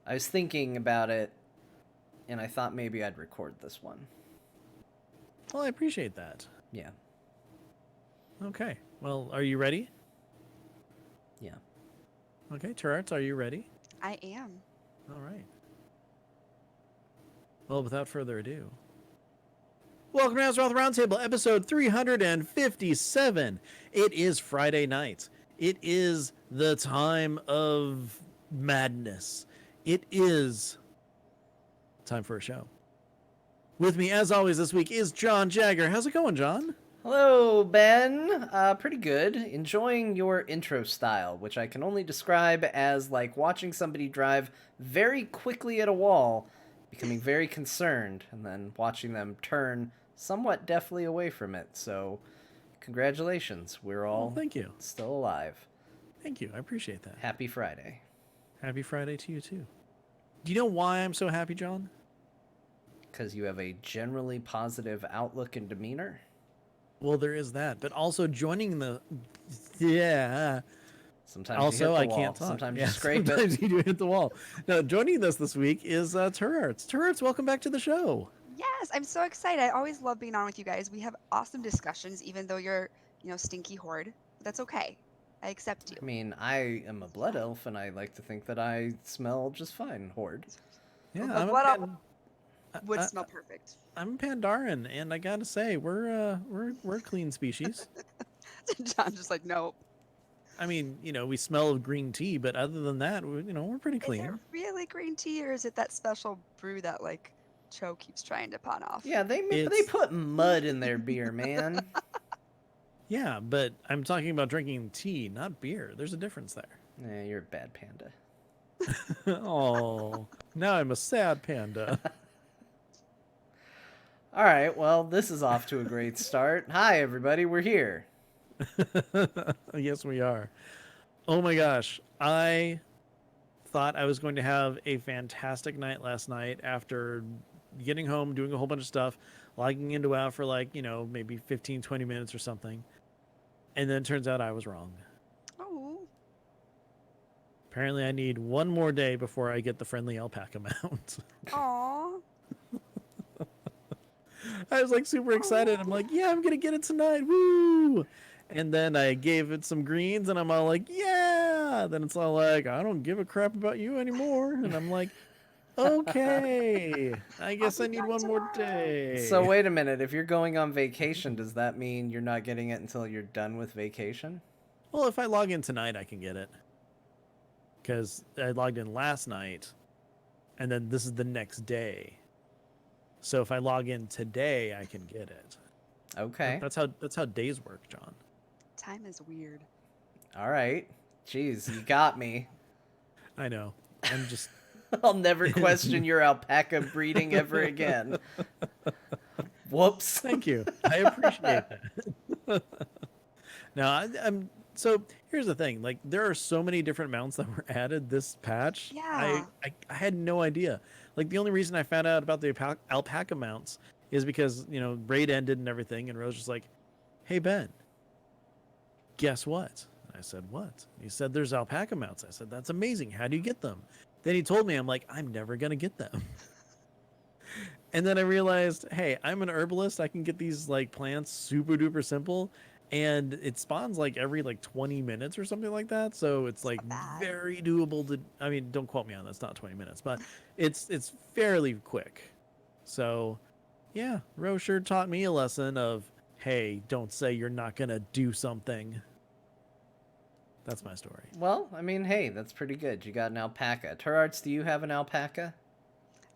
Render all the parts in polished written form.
I was thinking about it, and I thought maybe I'd record this one. Well, I appreciate that. Yeah. Okay. Well, are you ready? Yeah. Okay, Turarts, are you ready? I am. All right. Well, without further ado, welcome to Azeroth Roundtable, episode 357. It is Friday night. It is the time of madness. It is time for a show. With me, as always, this week is John Jagger. How's it going, John? Hello, Ben. Pretty good. Enjoying your intro style, which I can only describe as like watching somebody drive very quickly at a wall, becoming very concerned, and then watching them turn somewhat deftly away from it. So, congratulations. We're Well, all thank you. still alive. Thank you. I appreciate that. Happy Friday. Happy Friday to you, too. Do you know why I'm so happy, John? Because you have a generally positive outlook and demeanor. Well, there is that, but also joining the yeah. Sometimes Also, you hit I the wall. can't talk. Sometimes yeah, you scrape sometimes it. you do hit the wall. Now, joining us this week is Turarts. Turarts, welcome back to the show. Yes, I'm so excited. I always love being on with you guys. We have awesome discussions, even though you're, stinky horde. But that's okay. I accept you. I mean, I am a blood elf, and I like to think that I smell just fine, Horde. Yeah, The I'm blood a elf would smell perfect. I'm a Pandaren, and I gotta say, we're a clean species. John's just like, nope. I mean, we smell of green tea, but other than that, we're pretty Is it clean. really green tea, or is it that special brew that Cho keeps trying to pawn off? Yeah, they It's put mud in their beer, man. yeah, but I'm talking about drinking tea, not beer. There's a difference there. Yeah, you're a bad panda. Oh, now I'm a sad panda. All right, well, this is off to a great start. Hi, everybody, we're here. Yes, we are. Oh my gosh. I thought I was going to have a fantastic night last night after getting home, doing a whole bunch of stuff, logging into WoW for maybe 15, 20 minutes or something. And then it turns out I was wrong. Oh. Apparently, I need one more day before I get the friendly alpaca mount. Aw. I was like super excited. I'm like, yeah, I'm going to get it tonight. Woo! And then I gave it some greens, and I'm all like, yeah. Then it's all like, I don't give a crap about you anymore. And I'm like, okay, I guess I need one more day. So, wait a minute. If you're going on vacation, does that mean you're not getting it until you're done with vacation? Well, if I log in tonight, I can get it. Because I logged in last night, and then this is the next day. So if I log in today, I can get it. Okay. That's how days work, John. Time is weird. All right. Jeez, you got me. I know. I'm just... I'll never question your alpaca breeding ever again. Whoops. Thank you. I appreciate that. Now, so here's the thing. Like, there are so many different mounts that were added this patch. Yeah. I had no idea. Like, the only reason I found out about the alpaca mounts is because, raid ended and everything, and Rose was like, hey, Ben, guess what? I said, what? He said, there's alpaca mounts. I said, that's amazing. How do you get them? Then he told me, I'm like, I'm never going to get them. And then I realized, hey, I'm an herbalist. I can get these like plants super duper simple. And it spawns like every 20 minutes or something like that. So it's like very doable to, I mean, don't quote me on that. It's not 20 minutes, but it's fairly quick. So yeah, Rosher taught me a lesson of, hey, don't say you're not going to do something. That's my story. Well, I mean, hey, that's pretty good. You got an alpaca. Turarts, do you have an alpaca?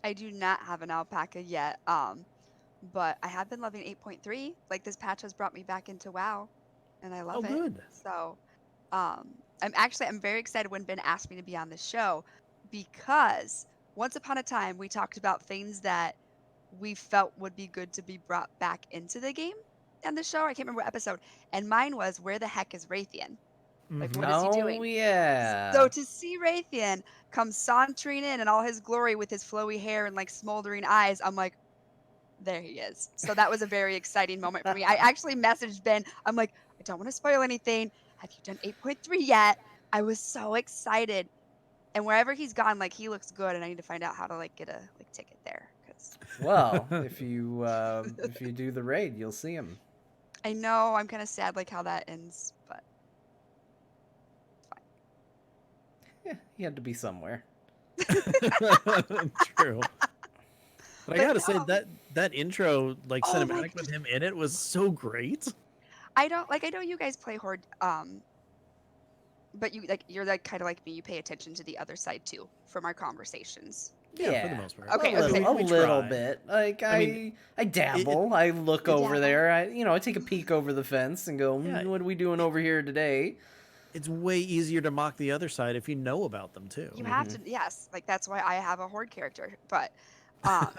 I do not have an alpaca yet. But I have been loving 8.3. Like, this patch has brought me back into WoW, and I love it. Good. So, I'm very excited when Ben asked me to be on the show, because once upon a time we talked about things that we felt would be good to be brought back into the game and the show. I can't remember what episode, and mine was, where the heck is Raytheon? Like, what is he doing? Oh, yeah. So to see Raytheon come sauntering in all his glory with his flowy hair and smoldering eyes, I'm like, there he is. So that was a very exciting moment for me. I actually messaged Ben. I'm like, I don't want to spoil anything. Have you done 8.3 yet? I was so excited. And wherever he's gone, like he looks good, and I need to find out how to like get a like ticket there because Well, if you do the raid, you'll see him. I know I'm kind of sad like how that ends, but Yeah, he had to be somewhere. True. But I but gotta say no. that intro, like Oh my cinematic with goodness. him in it, was so great. I don't like. I know you guys play Horde, but you like you're like kind of like me. You pay attention to the other side too from our conversations. Yeah, for the Yeah, most part. Okay, I mean, okay. a we little try. bit. Like I mean, I it dabble. I look You over dabble. there. I take a peek over the fence and go, yeah, What are we doing over here today?" it's way easier to mock the other side if you know about them too. You have Hmm. to, yes. Like that's why I have a Horde character. But um,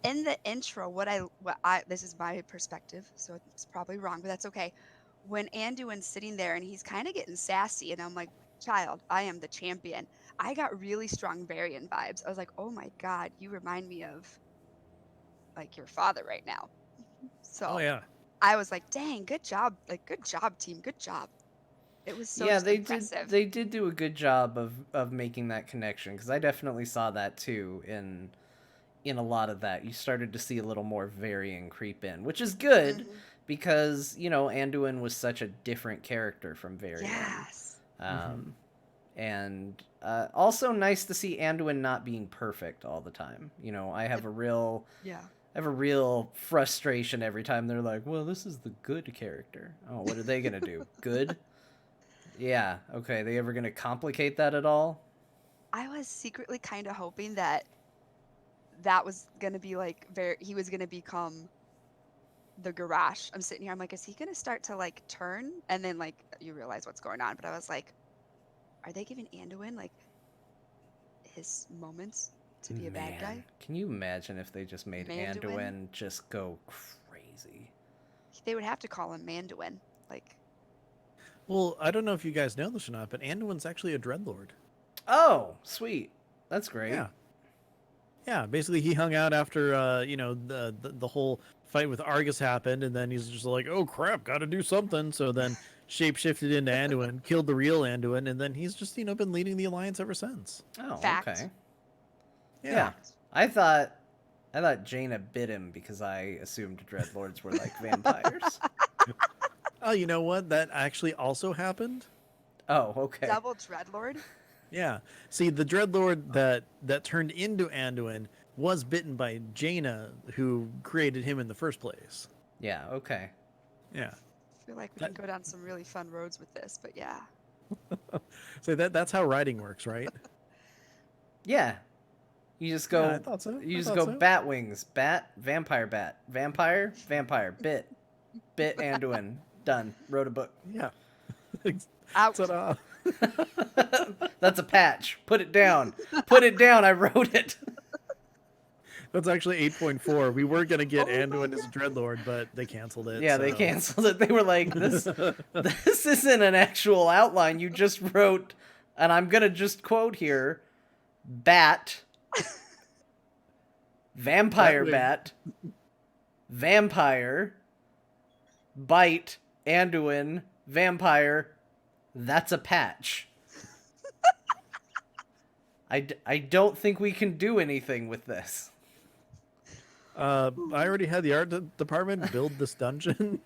in the intro, what I this is my perspective, so it's probably wrong, but that's okay. When Anduin's sitting there and he's kind of getting sassy, and I'm like, "Child, I am the champion." I got really strong Varian vibes. I was like, "Oh my god, you remind me of like your father right now." Oh So yeah. I was like, "Dang, good job! Like, good job, team. Good job." It was so Yeah, just impressive. they did do a good job of making that connection because I definitely saw that too in a lot of that. You started to see a little more varying creep in, which is good Hmm. because Anduin was such a different character from Varian. Yes. Hmm. Um, and also nice to see Anduin not being perfect all the time. It, yeah. I have a real frustration every time they're like, "Well, this is the good character." Oh, what are they gonna do? Good? Yeah. Okay. They ever gonna complicate that at all? I was secretly kind of hoping that that was gonna be like very he was gonna become the garage. I'm sitting here, I'm like, is he gonna start to like turn? And then like you realize what's going on. But I was like, are they giving Anduin like his moments to be a bad Man, guy? can you imagine if they just made Manduin? Anduin just go crazy? They would have to call him Manduin. Like, Well, I don't know if you guys know this or not, but Anduin's actually a dreadlord. Oh, sweet. That's great. Yeah. Yeah, basically he hung out after the whole fight with Argus happened, and then he's just like, "Oh crap, got to do something." So then shapeshifted into Anduin, killed the real Anduin, and then he's just been leading the alliance ever since. Oh, fact. okay. Yeah. Yeah. Fact. I thought Jaina bit him because I assumed dreadlords were like vampires. Oh, you know what? That actually also happened. Oh, okay. Double Dreadlord? Yeah. See, the dreadlord that turned into Anduin was bitten by Jaina, who created him in the first place. Yeah, okay. Yeah. I feel like we That, can go down some really fun roads with this, but yeah. so that's how writing works, right? Yeah. You just Yeah, I go thought so. you I just thought go so. bat wings, bat, vampire, vampire, bit Anduin. Done. Wrote a book. Yeah. Out. Ta-da. That's a patch. Put it down. Put it down. I wrote it. That's actually 8.4. We were gonna get Oh my Anduin as Dreadlord, but they canceled it. Yeah, they So canceled it. They were like, this isn't an actual outline. You just wrote, and I'm gonna just quote here, bat, vampire Batwing. bat, vampire, bite, Anduin, vampire. That's a patch. I don't think we can do anything with this. I already had the art department build this dungeon.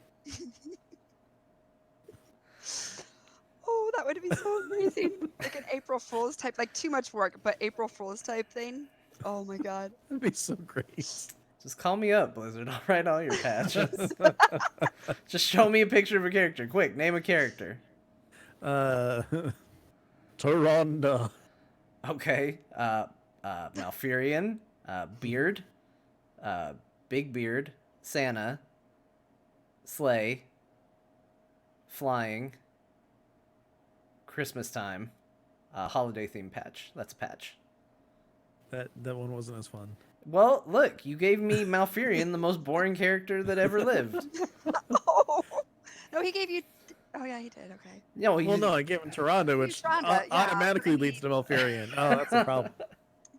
Oh, that would be so amazing. Like an April Fool's type, like too much work, but April Fool's type thing. Oh my god. That'd be so great. Just call me up, Blizzard. I'll write all your patches. Just show me a picture of a character. Quick, name a character. uh, Taronda. Okay. Malfurion, Beard, Big Beard, Santa, Sleigh, Flying, Christmas time, holiday theme patch. That's a patch. That one wasn't as fun. Well, look, you gave me Malfurion, the most boring character that ever lived. Oh no, he gave you. Oh yeah, he did. Okay. No, Well, no, I gave him Taronda, which Tronda, yeah, automatically leads to Malfurion. Oh, that's the problem.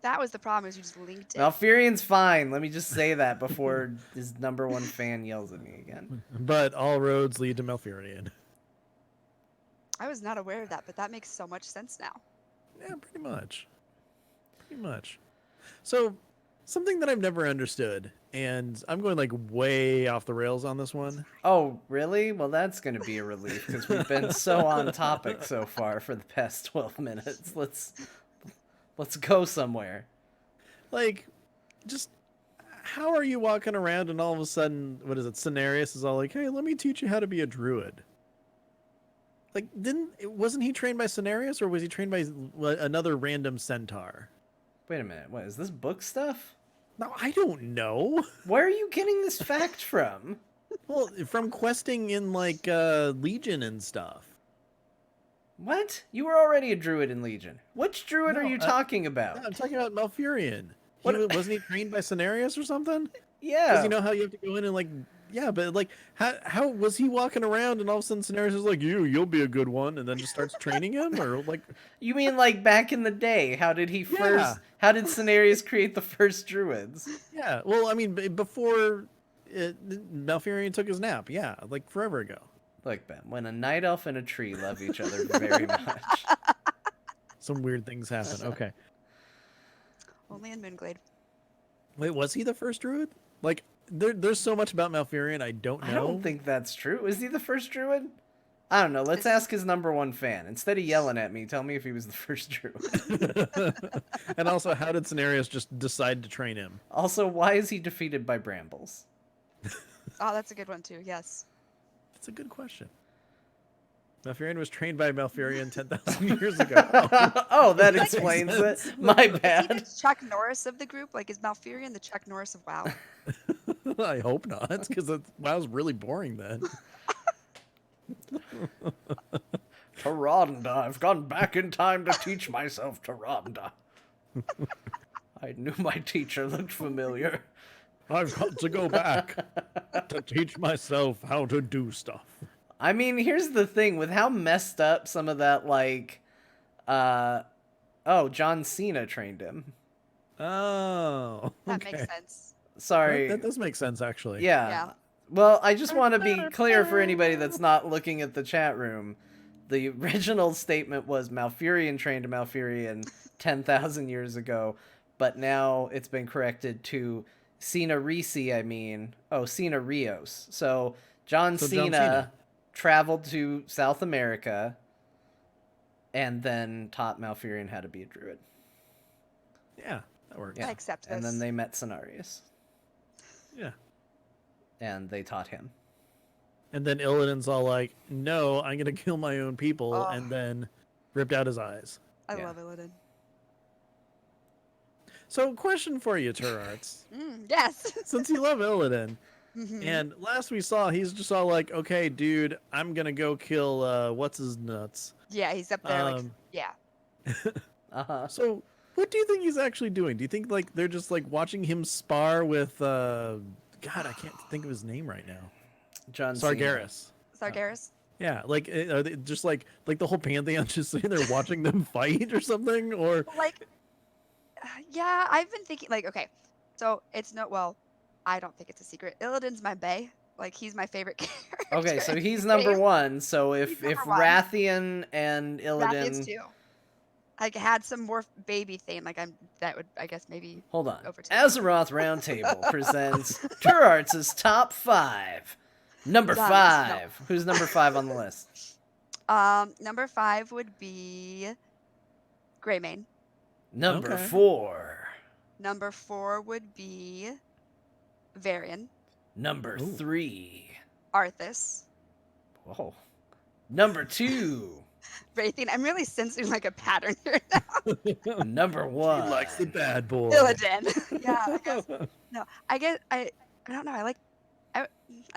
that was the problem. Is you just linked it. Malfurion's fine. Let me just say that before his number one fan yells at me again. But all roads lead to Malfurion. I was not aware of that, but that makes so much sense now. Yeah, pretty much. Pretty much. So, something that I've never understood, and I'm going like way off the rails on this one. Oh, really? Well, that's going to be a relief because we've been so on topic so far for the past 12 minutes. Let's go somewhere. Like, just how are you walking around and all of a sudden, what is it? Cenarius is all like, "Hey, let me teach you how to be a druid." Like, wasn't he trained by Cenarius, or was he trained by another random centaur? Wait a minute. What is this book stuff? No, I don't know. Where are you getting this fact from? Well, from questing in like Legion and stuff. What? You were already a druid in Legion. Which druid are No, you talking no, about? I'm talking about Malfurion. What? Wasn't he trained by Cenarius or something? Because you Yeah. know how you have to go in and like, yeah, but like, how was he walking around and all of a sudden Cenarius is like, you'll be a good one, and then just starts training him, or like, You mean like back in the day? How did he yeah, first? How did Cenarius create the first druids? yeah. Well, I mean, before Malfurion took his nap, yeah, like forever ago. Look, Ben, when a night elf and a tree love each other very much. Some weird things happen. Okay, Only in Moonglade. wait, was he the first druid? Like, there's so much about Malfurion I don't I don't know. think that's true. Is he the first druid? I don't know. Let's This ask his number one fan. Instead of yelling at me, tell me if he was the first druid. And also, how did Cenarius just decide to train him? Also, why is he defeated by brambles? Oh, that's a good one too. Yes. That's a good question. Malfurion was trained by Malfurion 10,000 years ago. Oh, that Like, explains it. sense. My Is he the bad. Chuck Norris of the group? Like, is Malfurion the Chuck Norris of WoW? I hope not, because WoW's really boring then. Taronda, I've gone back in time to teach myself Taronda. I knew my teacher looked familiar. I've got to go back to teach myself how to do stuff. I mean, here's the thing with how messed up some of that, like, oh, John Cena trained him. Oh, That okay. makes sense. Sorry. That does make sense, actually. Yeah. Yeah. Well, I just want to be clear for anybody that's not looking at the chat room. The original statement was Malfurion trained Malfurion 10,000 years ago, but now it's been corrected to Cena Risi, Cena Rios. So John So Cena, John Cena. traveled to South America and then taught Malfurion how to be a druid. Yeah, that works. Yeah. I accept And then this. they met Cenarius, Yeah. and they taught him. And then Illidan's all like, no, I'm going to kill my own people, Oh. and then ripped out his eyes. I Yeah. love Illidan. So, question for you, Turarts. Yes. Since you love Illidan, Mhm. and last we saw, he's just all like, okay, dude, I'm going to go kill, what's his nuts? Yeah, he's up there. Like, Um, yeah. Uh-huh. So, what do you think he's actually doing? Do you think, like, they're just, like, watching him spar with, God, I can't think of his name right now. John Cena. Sargeras. Sargeras. Yeah, like, are they just like the whole pantheon just sitting there watching them fight or something? Or Like, yeah, I've been thinking. Like, okay, so it's no. Well, I don't think it's a secret. Illidan's my bae. Like, he's my favorite character. Okay, so in he's the number game. one. So if He's if number one. Rathian and Rathian's Illidan, too. Like, had some more baby thing. Like, that would, I guess, maybe. hold on. Overtake. Azeroth Roundtable presents Turarts' top 5. Number Done. 5. Who's number 5 on the list? Number 5 would be Greymane. Number Okay. 4. Number 4 would be Varian. Number Ooh. 3. Arthas. Whoa. Number 2. Raytheon. I'm really sensing like a pattern here now. Number he 1. likes the bad boy. Illidan. Yeah, I guess. No, I guess I don't know. I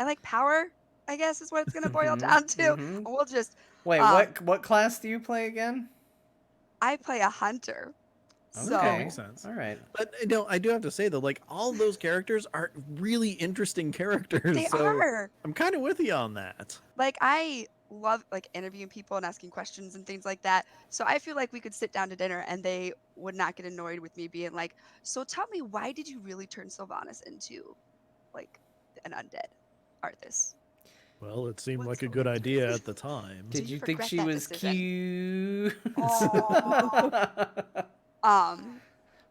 like power. I guess is what it's gonna boil Mhm, down to. mhm. And we'll just. Wait, what class do you play again? I play a hunter. So Okay, makes sense. All right. But no, I do have to say though, like all those characters are really interesting characters. they so are. I'm kind of with you on that. Like, I love like interviewing people and asking questions and things like that. So I feel like we could sit down to dinner and they would not get annoyed with me being like, "So tell me, why did you really turn Sylvanas into like an undead Arthas?" Well, it seemed What's like a good going idea at the time. Do Did you you think regret she that was decision? cute? Oh. Um,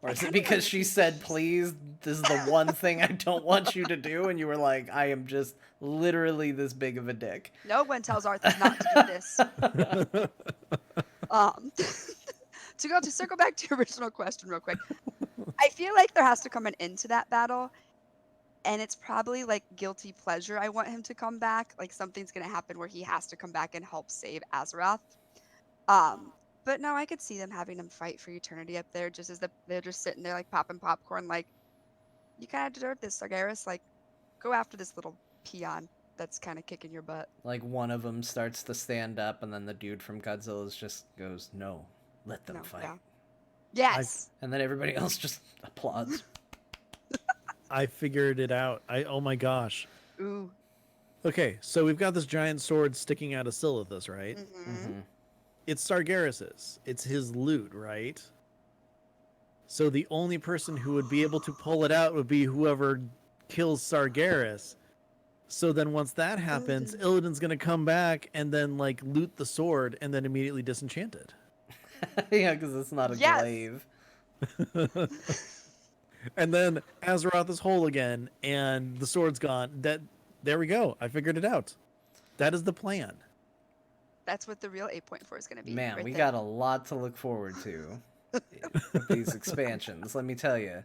Or I is it kind of like because to she think that said, she's. please, this is the one thing I don't want you to do? And you were like, I am just literally this big of a dick. No one tells Arthas not to do this. Um, to circle back to your original question real quick, I feel like there has to come an end to that battle, and it's probably like guilty pleasure. I want him to come back. Like something's gonna happen where he has to come back and help save Azeroth. Um, but no, I could see them having him fight for eternity up there, just as they're just sitting there like popping popcorn, like you kind of deserve this, Sargeras. Like go after this little peon that's kind of kicking your butt. Like one of them starts to stand up, and then the dude from Godzilla's just goes, no, let them No, fight. yeah, I yes. And then everybody else just applauds. I figured it out. Oh my gosh. Ooh. Okay, so we've got this giant sword sticking out of Silithus, right? Mm-hmm. Mm-hmm. It's Sargeras's. It's his loot, right? So the only person who would be able to pull it out would be whoever kills Sargeras. So then once that happens, Illidan's gonna come back and then like loot the sword and then immediately disenchant it. Yeah, because it's not a Yes. glaive. And then Azeroth is whole again and the sword's gone. There we go. I figured it out. That is the plan. That's what the real 8.4 is going to be. Man, right we there. got a lot to look forward to with these expansions. Let me tell you.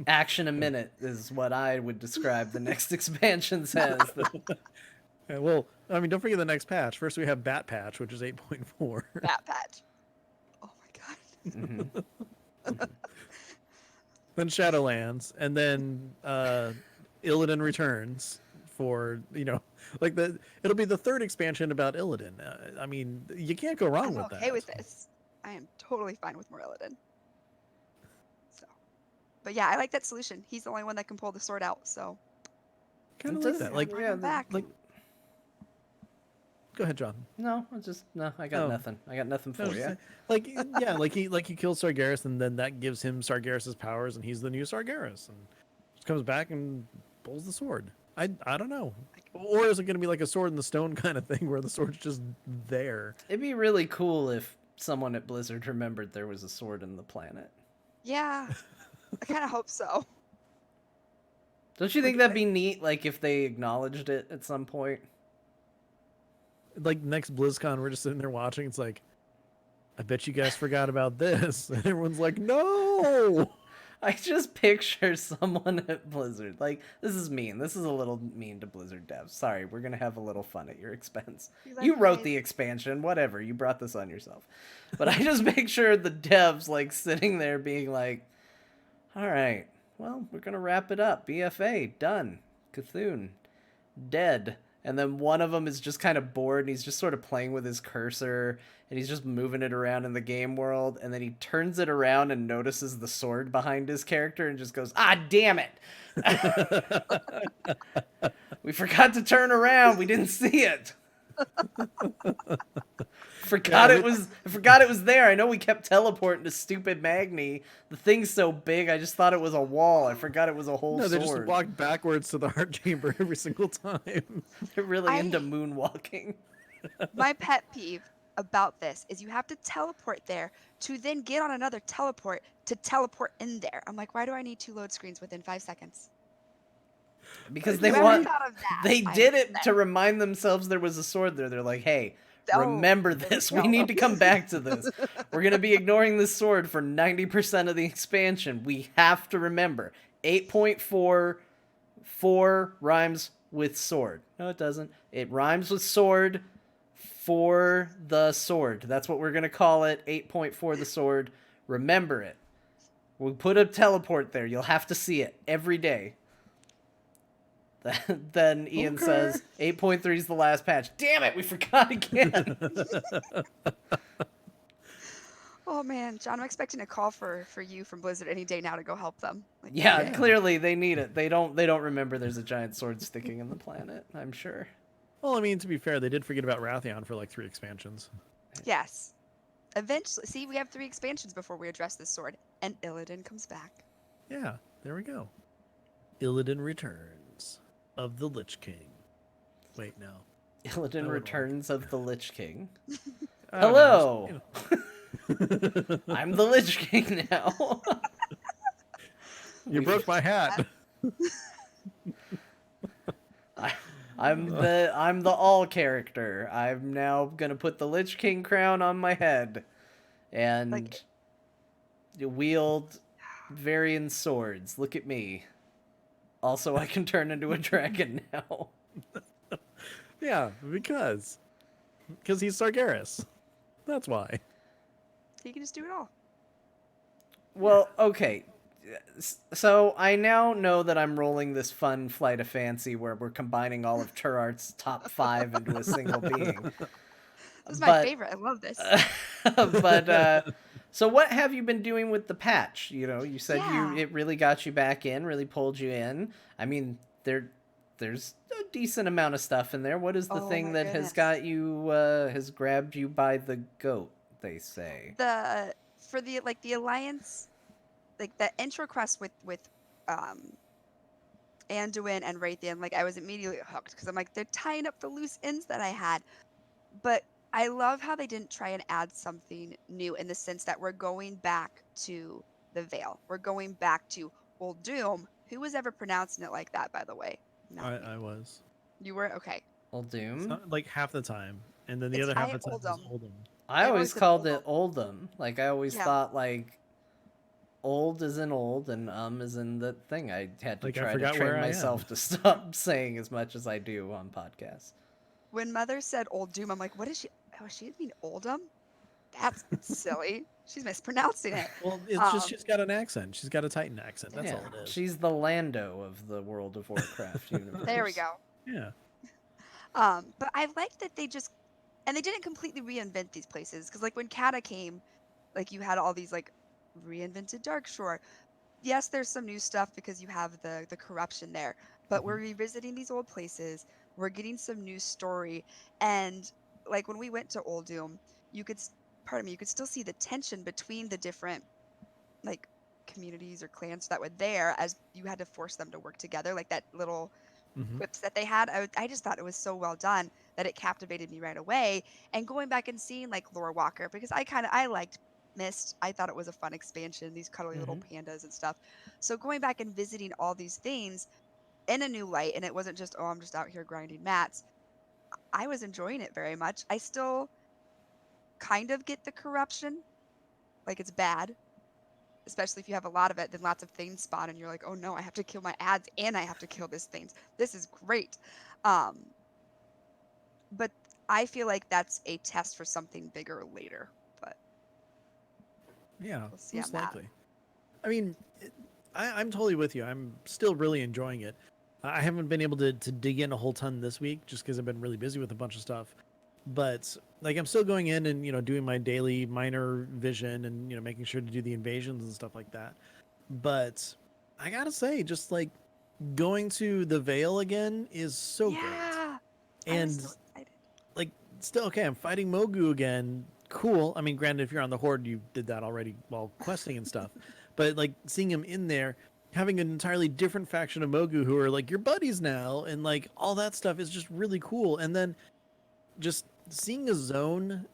Action a minute is what I would describe the next expansions as. Yeah, well, I mean, don't forget the next patch. First, we have Bat Patch, which is 8.4. Bat patch. Oh my god. Mhm. Then Shadowlands, and then Illidan Returns for like it'll be the third expansion about Illidan. I mean, you can't go wrong I'm with okay that. with this. I am totally fine with Morelladin. So, but yeah, I like that solution. He's the only one that can pull the sword out. So Kind It of like does, that. Like, bring yeah, him back. like, go ahead, John. no, I got Oh, nothing. I got nothing I was for just you. saying, like, yeah, like he kills Sargeras, and then that gives him Sargeras's powers, and he's the new Sargeras, and just comes back and pulls the sword. I don't know. Or is it going to be like a sword in the stone kind of thing where the sword's just there? It'd be really cool if someone at Blizzard remembered there was a sword in the planet. Yeah, I kind of hope so. Don't you think Like, that'd be neat, like, if they acknowledged it at some point? like next BlizzCon, we're just sitting there watching. It's like, I bet you guys forgot about this, and everyone's like, no. I just picture someone at Blizzard. Like, this is mean. This is a little mean to Blizzard devs. Sorry, we're gonna have a little fun at your expense. You love You you wrote guys. the expansion, whatever. You brought this on yourself. But I just picture the devs, like, sitting there being like, alright, well, we're gonna wrap it up. BFA, done. Cthulhu, dead. And then one of them is just kind of bored and he's just sort of playing with his cursor and he's just moving it around in the game world. And then he turns it around and notices the sword behind his character and just goes, ah, damn it. We forgot to turn around. We didn't see it. Yeah, I forgot it was there. I know we kept teleporting to stupid Magni. The thing's so big, I just thought it was a wall. I forgot it was a whole no, they just sword. walk backwards to the heart chamber every single time. They're really into I moonwalking. My pet peeve about this is you have to teleport there to then get on another teleport to teleport in there. I'm like, why do I need 2 load screens within 5 seconds? Because they Whoever want thought of that, they I'm did it upset. to remind themselves there was a sword there. They're like, hey, Oh, remember there we this. We go. need to come back to this. We're gonna be ignoring this sword for 90% of the expansion. We have to remember. 8.4 4 rhymes with sword. No, it doesn't. It rhymes with sword for the sword. That's what we're gonna call it. 8.4 the sword. Remember it. We put a teleport there. You'll have to see it every day. Then Ian Okay. says 8.3 is the last patch. Damn it, we forgot again. Oh man, John, I'm expecting a call for you from Blizzard any day now to go help them. Like, Yeah, Yeah. clearly they need it. They don't remember there's a giant sword sticking in the planet, I'm sure. Well, I mean, to be fair, they did forget about Wrathion for like 3 expansions. yes. Eventually, see, we have 3 expansions before we address this sword, and Illidan comes back. Yeah, there we go. Illidan Returns of the Lich King. Wait, no. Illidan That wouldn't work. Returns of the Lich King. I don't know, just, Hello! I'm the Lich King now. You broke my hat. I, I'm the all character. I'm now gonna put the Lich King crown on my head Like, and wield variant swords. Look at me. Also, I can turn into a dragon now. Yeah, because he's Sargeras. That's why. he can just do it all. Well, okay. So I now know that I'm rolling this fun flight of fancy where we're combining all of Turart's top 5 into a single being. This is my But favorite. I love this. So what have you been doing with the patch? You said Yeah. it really got you back in, really pulled you in. I mean, there's a decent amount of stuff in there. What is the Oh thing my that has goodness. got you has grabbed you by the goat, they say? The for the like the alliance, like the intro quest with um Anduin and Raytheon, like I was immediately hooked because I'm like they're tying up the loose ends that I had. But I love how they didn't try and add something new in the sense that we're going back to the Vale. We're going back to Old Doom. Who was ever pronouncing it like that, by the way? Not me. I was. You were okay. Old It's Doom? not like half the time, and then the It's other half I of the time was Oldham. Oldham. I I've always always said called Oldham. it Oldham. Like I always Yeah. thought like old is in old and is in the thing. I had to Like, I try to forgot train where I am. myself to stop saying as much as I do on podcasts. When Mother said Old Doom, I'm like, what is she? Oh, she didn't mean Oldham? That's silly. She's mispronouncing it. Well, it's just Um, she's got an accent. She's got a Titan accent. That's Yeah, all it is. she's the Lando of the World of Warcraft there we universe. go. Yeah. But I like that they just and they didn't completely reinvent these places because like when Kata came, like you had all these like reinvented Darkshore. Yes, there's some new stuff because you have the corruption there, but Mhm. we're revisiting these old places. We're getting some new story, and like when we went to Old Doom, you could, pardon me, you could still see the tension between the different like communities or clans that were there as you had to force them to work together, like that little Mhm. quips that they had. I just thought it was so well done that it captivated me right away. And going back and seeing like Lore Walker because I liked Mist. I thought it was a fun expansion, these cuddly little Hmm. pandas and stuff. So going back and visiting all these things in a new light, and it wasn't just, oh, I'm just out here grinding mats. I was enjoying it very much. I still kind of get the corruption, like it's bad, especially if you have a lot of it, then lots of things spawn and you're like, oh no, I have to kill my ads and I have to kill this things. This is great. Um, but I feel like that's a test for something bigger later. But Yeah, we'll see on most that. likely. I mean, I'm totally with you. I'm still really enjoying it. I haven't been able to dig in a whole ton this week just because I've been really busy with a bunch of stuff. But like, I'm still going in and doing my daily minor vision and making sure to do the invasions and stuff like that. But I gotta say, just like going to the Vale again is so great. Yeah, I was And so excited. like, still okay, I'm fighting Mogu again. Cool. I mean, granted, if you're on the Horde, you did that already while questing and stuff. But like seeing him in there, having an entirely different faction of Mogu who are like your buddies now, and like all that stuff is just really cool. And then just seeing a zone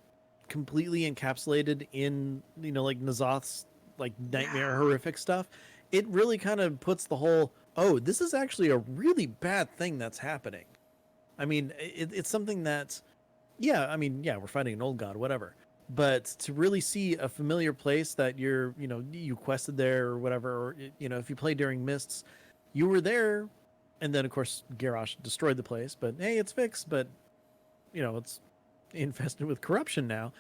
completely encapsulated in like Nazoth's like nightmare Yeah, horrific stuff, it really kind of puts the whole, oh, this is actually a really bad thing that's happening. I mean, it's something that, yeah, I mean, yeah, we're fighting an old god, whatever. But to really see a familiar place that you quested there or whatever, or if you play during Mists, you were there, and then of course Garrosh destroyed the place. But hey, it's fixed. But it's infested with corruption now.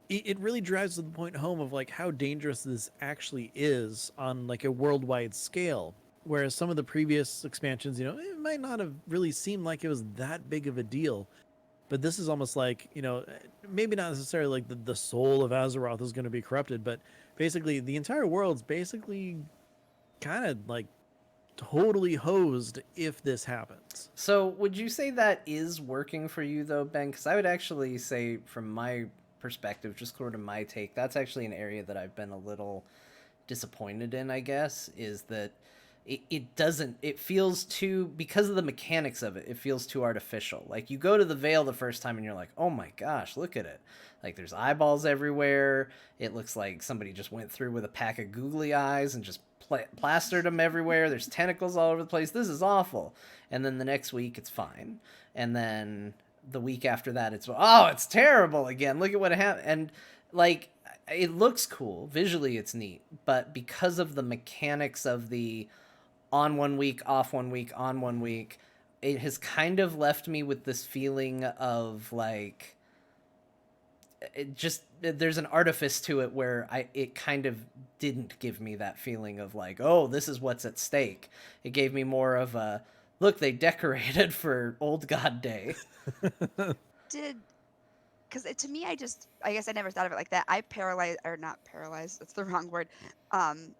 It really drives to the point home of like how dangerous this actually is on like a worldwide scale. Whereas some of the previous expansions, it might not have really seemed like it was that big of a deal, but this is almost like maybe not necessarily like the soul of Azeroth is going to be corrupted, but basically the entire world's basically kind of like totally hosed if this happens. So, would you say that is working for you though, Ben? Because I would actually say, from my perspective, just sort of my take, that's actually an area that I've been a little disappointed in. I guess is that it doesn't, it feels too, because of the mechanics of it, it feels too artificial. Like you go to the Vale the first time and you're like, oh my gosh, look at it. Like there's eyeballs everywhere. It looks like somebody just went through with a pack of googly eyes and just plastered them everywhere. There's tentacles all over the place. This is awful. And then the next week it's fine. And then the week after that it's, oh, it's terrible again. Look at what happened. And like it looks cool visually, it's neat, but because of the mechanics of the on 1 week, off 1 week, on 1 week, it has kind of left me with this feeling of like it just, there's an artifice to it where it kind of didn't give me that feeling of like, oh, this is what's at stake. It gave me more of a look, they decorated for Old God Day. Did because to me, I guess I never thought of it like that. I paralyzed, or not paralyzed, that's the wrong word. Um,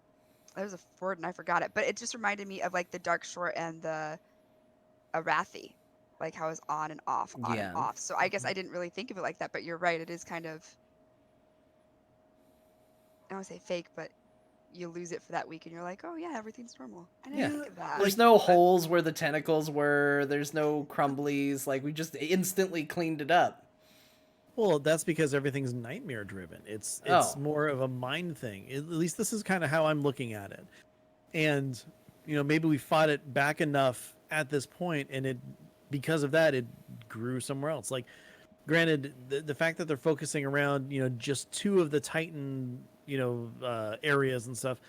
there's a word and I forgot it, but it just reminded me of like the Dark Shore and the Arathi, like how it's on and off, on and Yeah. off. So I guess I didn't really think of it like that, but you're right. It is kind of, I don't want to say fake, but you lose it for that week and you're like, oh yeah, everything's normal. I didn't Yeah. think of that. There's no holes where the tentacles were. There's no crumblies. Like we just instantly cleaned it up. Well, that's because everything's nightmare driven. It's Oh, more of a mind thing. At least this is kind of how I'm looking at it. And maybe we fought it back enough at this point, and it because of that it grew somewhere else. Like, granted, the fact that they're focusing around just two of the Titan areas and stuff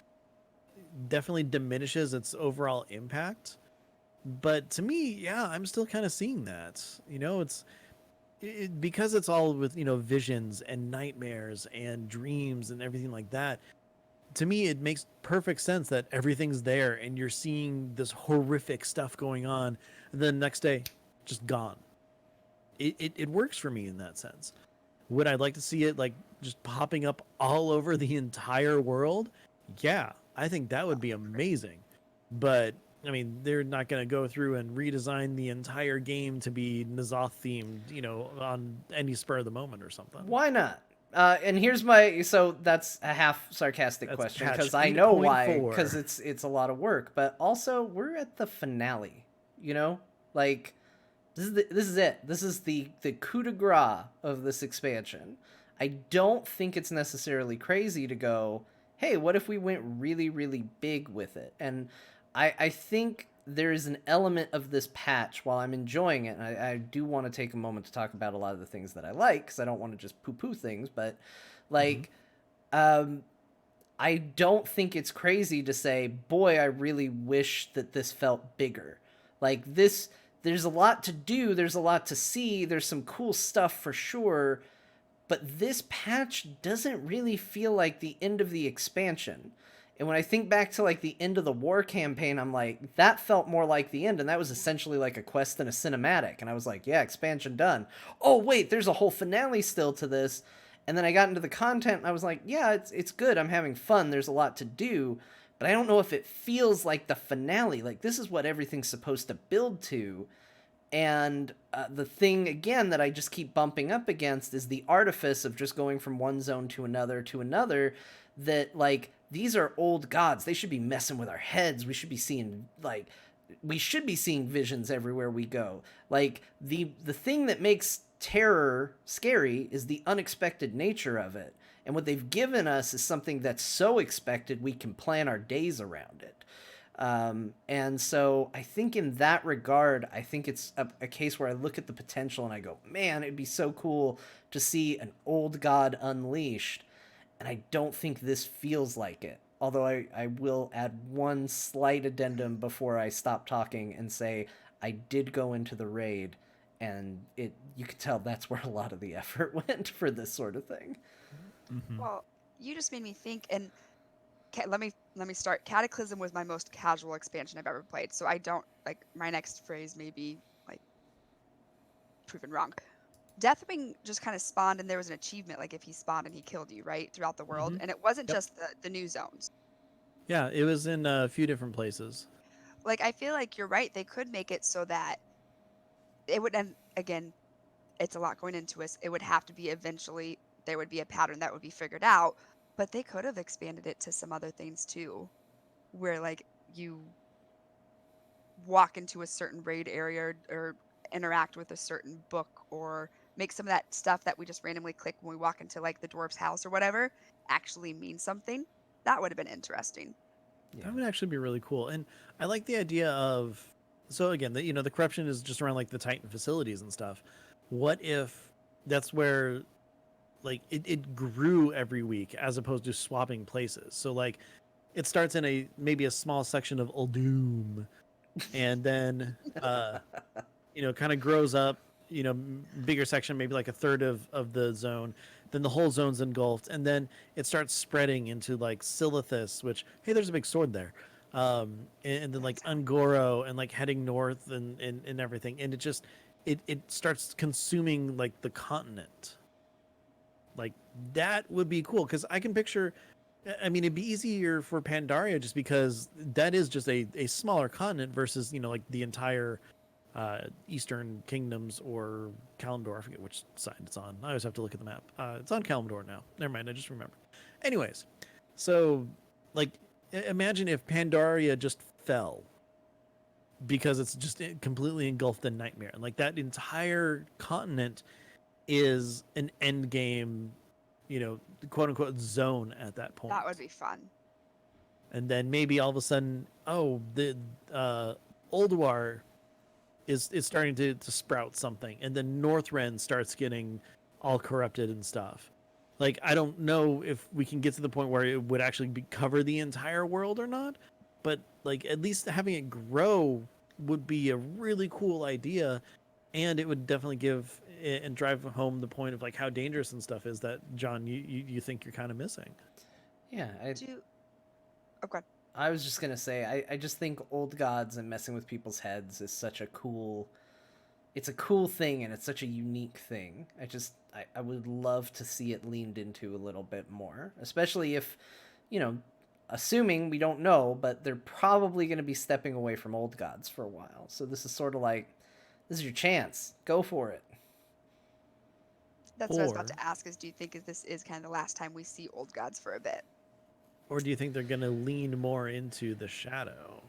definitely diminishes its overall impact. But to me, yeah, I'm still kind of seeing that. Because it's all with visions and nightmares and dreams and everything like that. To me, it makes perfect sense that everything's there and you're seeing this horrific stuff going on, and then the next day, just gone. It works for me in that sense. Would I like to see it like just popping up all over the entire world? Yeah, I think that would be amazing. But I mean, they're not going to go through and redesign the entire game to be N'Zoth themed, on any spur of the moment or something. why not? And here's my, so that's a half sarcastic That's question patch because I know why, 8.4. because it's a lot of work, but also we're at the finale, you know, like this is it. This is the coup de grace of this expansion. I don't think it's necessarily crazy to go, hey, what if we went really really big with it? And I think there is an element of this patch while I'm enjoying it. And I do want to take a moment to talk about a lot of the things that I like because I don't want to just poo poo things, but Mm-hmm. like um I don't think it's crazy to say, boy, I really wish that this felt bigger. Like this, there's a lot to do, there's a lot to see, there's some cool stuff for sure, but this patch doesn't really feel like the end of the expansion. And when I think back to like the end of the war campaign, I'm like, that felt more like the end, and that was essentially like a quest and a cinematic. And I was like, yeah, expansion done. Oh wait, there's a whole finale still to this. And then I got into the content and I was like, yeah, it's good. I'm having fun. There's a lot to do, but I don't know if it feels like the finale. Like this is what everything's supposed to build to. And the thing again that I just keep bumping up against is the artifice of just going from one zone to another to another. That like these are old gods. They should be messing with our heads. We should be seeing like we should be seeing visions everywhere we go. Like the thing that makes terror scary is the unexpected nature of it. And what they've given us is something that's so expected we can plan our days around it. And so I think in that regard, I think it's a case where I look at the potential and I go, man, it'd be so cool to see an old god unleashed. And I don't think this feels like it. Although I will add one slight addendum before I stop talking and say I did go into the raid, and it you could tell that's where a lot of the effort went for this sort of thing. Mm-hmm. Well, you just made me think, and let me start. Cataclysm was my most casual expansion I've ever played, so I don't like my next phrase may be like proven wrong. Deathwing just kind of spawned, and there was an achievement like if he spawned and he killed you right throughout the world, Mm-hmm. and it wasn't Yep. just the new zones. Yeah, it was in a few different places. Like I feel like you're right. They could make it so that it would, and again, it's a lot going into us. It would have to be eventually there would be a pattern that would be figured out, but they could have expanded it to some other things too, where like you walk into a certain raid area or interact with a certain book or make some of that stuff that we just randomly click when we walk into like the dwarf's house or whatever actually mean something. That would have been interesting. Yeah. That would actually be really cool. And I like the idea of, so again, the corruption is just around like the Titan facilities and stuff. What if that's where like it grew every week as opposed to swapping places? So like it starts in a maybe a small section of Uldum, and then kind of grows up, bigger section, maybe like a third of the zone. Then the whole zone's engulfed, and then it starts spreading into like Silithus, which, hey, there's a big sword there. And then like That's Ungoro, and like heading north and everything. And it starts consuming like the continent. Like that would be cool because I can picture. I mean, it'd be easier for Pandaria just because that is just a smaller continent versus like the entire Eastern Kingdoms or Kalimdor. I forget which side it's on. I always have to look at the map. It's on Kalimdor now. Never mind. I just remembered. Anyways, so like imagine if Pandaria just fell because it's just completely engulfed in nightmare, and like that entire continent is an end game, quote unquote zone at that point. that would be fun. And then maybe all of a sudden, oh, the Ulduar is starting to sprout something, and then Northrend starts getting all corrupted and stuff. Like I don't know if we can get to the point where it would actually cover the entire world or not, but like at least having it grow would be a really cool idea, and it would definitely give and drive home the point of like how dangerous and stuff is that John you think you're kind of missing. Yeah, Do oh god. I was just gonna say, I just think old gods and messing with people's heads is such a cool, it's a cool thing and it's such a unique thing. I would love to see it leaned into a little bit more, especially if, you know, assuming we don't know, but they're probably going to be stepping away from old gods for a while. So this is sort of like, this is your chance. Go for it. That's what I was about Or to ask is do you think this is kind of the last time we see old gods for a bit? or do you think they're gonna lean more into the shadow?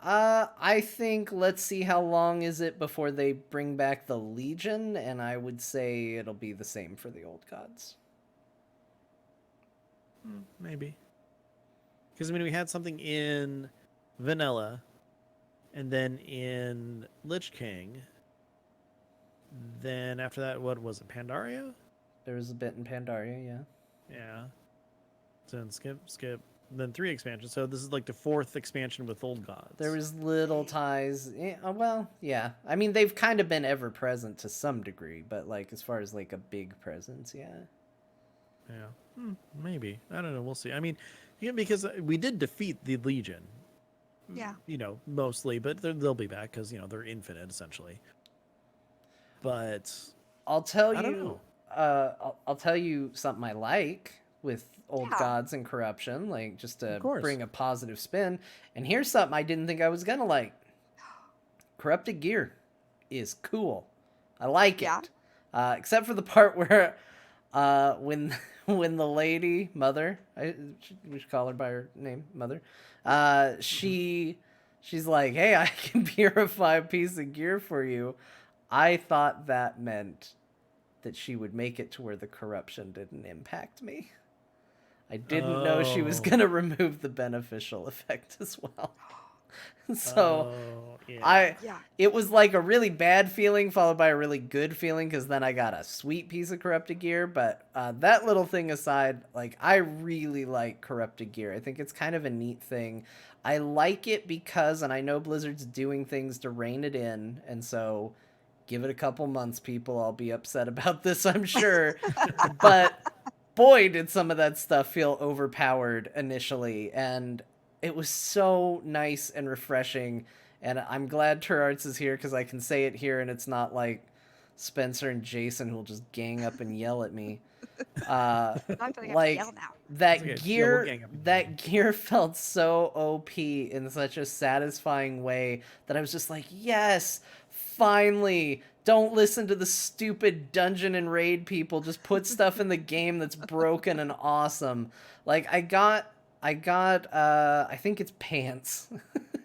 I think let's see how long is it before they bring back the Legion, and I would say it'll be the same for the old gods. Maybe. Because I mean, we had something in Vanilla, and then in Lich King. Then after that, what was it? Pandaria? There was a bit in Pandaria, yeah. Yeah. So then skip. Then 3 expansions. So this is like the 4th expansion with old gods. There was little ties. Well, yeah. I mean, they've kind of been ever present to some degree, but like as far as like a big presence, yeah. Yeah. Maybe. I don't know. We'll see. I mean, because we did defeat the Legion. Yeah. Mostly, but they'll be back because they're infinite essentially. But I'll tell I don't you. know. I'll tell you something I like with old Yeah. gods and corruption, like just Of to course. bring a positive spin. And here's something I didn't think I was gonna like. Corrupted gear is cool. I like Yeah. it. Except for the part where when when the lady mother, we should call her by her name, mother, she's like, hey, I can purify a piece of gear for you. I thought that meant that she would make it to where the corruption didn't impact me. I didn't know she was Oh. gonna remove the beneficial effect as well. So Yeah. Yeah. it was like a really bad feeling followed by a really good feeling because then I got a sweet piece of corrupted gear. But that little thing aside, like I really like corrupted gear. I think it's kind of a neat thing. I like it because, and I know Blizzard's doing things to rein it in, and so give it a couple months, people. I'll be upset about this, I'm sure. But boy, did some of that stuff feel overpowered initially, and it was so nice and refreshing. And I'm glad Turarts is here because I can say it here, and it's not like Spencer and Jason who'll just gang up and yell at me. I'm not gonna have to yell Like now. It's okay. that Yeah, we'll gear, gang up again. that gear felt so OP in such a satisfying way that I was just like, yes, finally. Don't listen to the stupid dungeon and raid people. Just put stuff in the game that's broken and awesome. Like I got I think it's pants.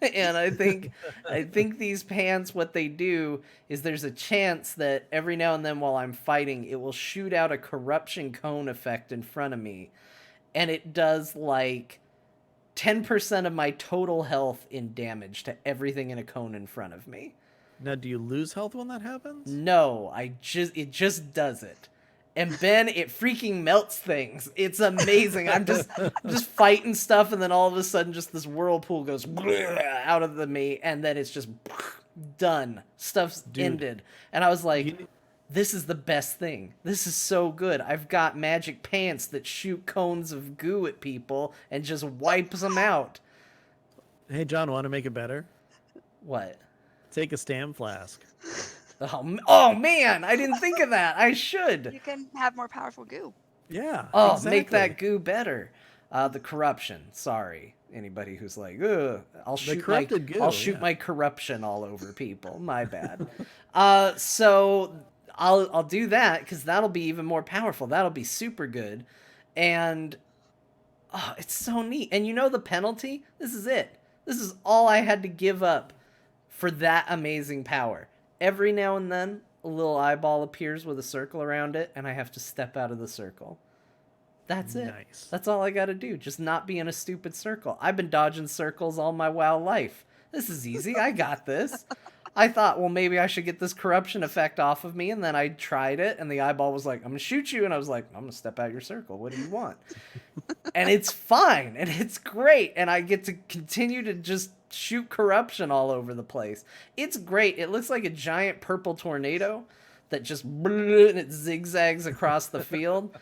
And I think these pants, what they do is there's a chance that every now and then while I'm fighting, it will shoot out a corruption cone effect in front of me, and it does like 10% of my total health in damage to everything in a cone in front of me. Now, do you lose health when that happens? No, it just does it. And Ben, it freaking melts things. It's amazing. I'm just fighting stuff, and then all of a sudden just this whirlpool goes out of me, and then it's just done. Stuff's Dude, ended. And I was like, you, this is the best thing. This is so good. I've got magic pants that shoot cones of goo at people and just wipes them out. hey, John, want to make it better? What? Take a stam flask. Oh man, I didn't think of that. I should. You can have more powerful goo. Yeah. Oh, exactly. make that goo better. The corruption. Sorry, anybody who's like, ugh, I'll shoot my corruption all over people. My bad. So I'll do that because that'll be even more powerful. That'll be super good, and oh, it's so neat. And you know the penalty? This is it. This is all I had to give up for that amazing power. Every now and then, a little eyeball appears with a circle around it, and I have to step out of the circle. That's it. Nice. That's all I gotta do. Just not be in a stupid circle. I've been dodging circles all my WoW life. This is easy. I got this. I thought, well, maybe I should get this corruption effect off of me, and then I tried it, and the eyeball was like, I'm gonna shoot you, and I was like, I'm gonna step out your circle. What do you want? And it's fine, and it's great, and I get to continue to just shoot corruption all over the place. It's great. It looks like a giant purple tornado that just and it zigzags across the field.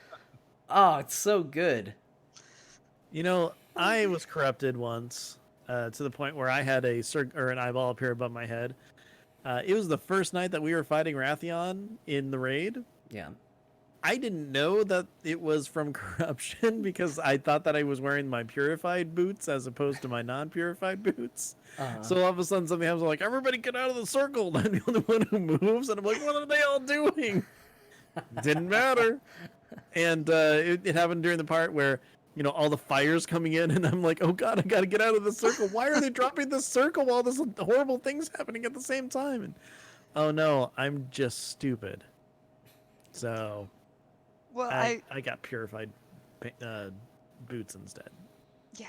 Oh, it's so good. You know, I was corrupted once to the point where I had an eyeball appear above my head. It was the first night that we were fighting Rathion in the raid. Yeah. I didn't know that it was from corruption because I thought that I was wearing my purified boots as opposed to my non-purified boots. So all of a sudden something happens, I'm like, everybody get out of the circle. I'm the only one who moves, and I'm like, what are they all doing? Didn't matter. And it happened during the part where, you know, all the fire's coming in, and I'm like, oh god, I gotta get out of the circle. Why are they dropping the circle while this horrible thing's happening at the same time? And oh no, I'm just stupid. So Well, I got purified boots instead. yeah.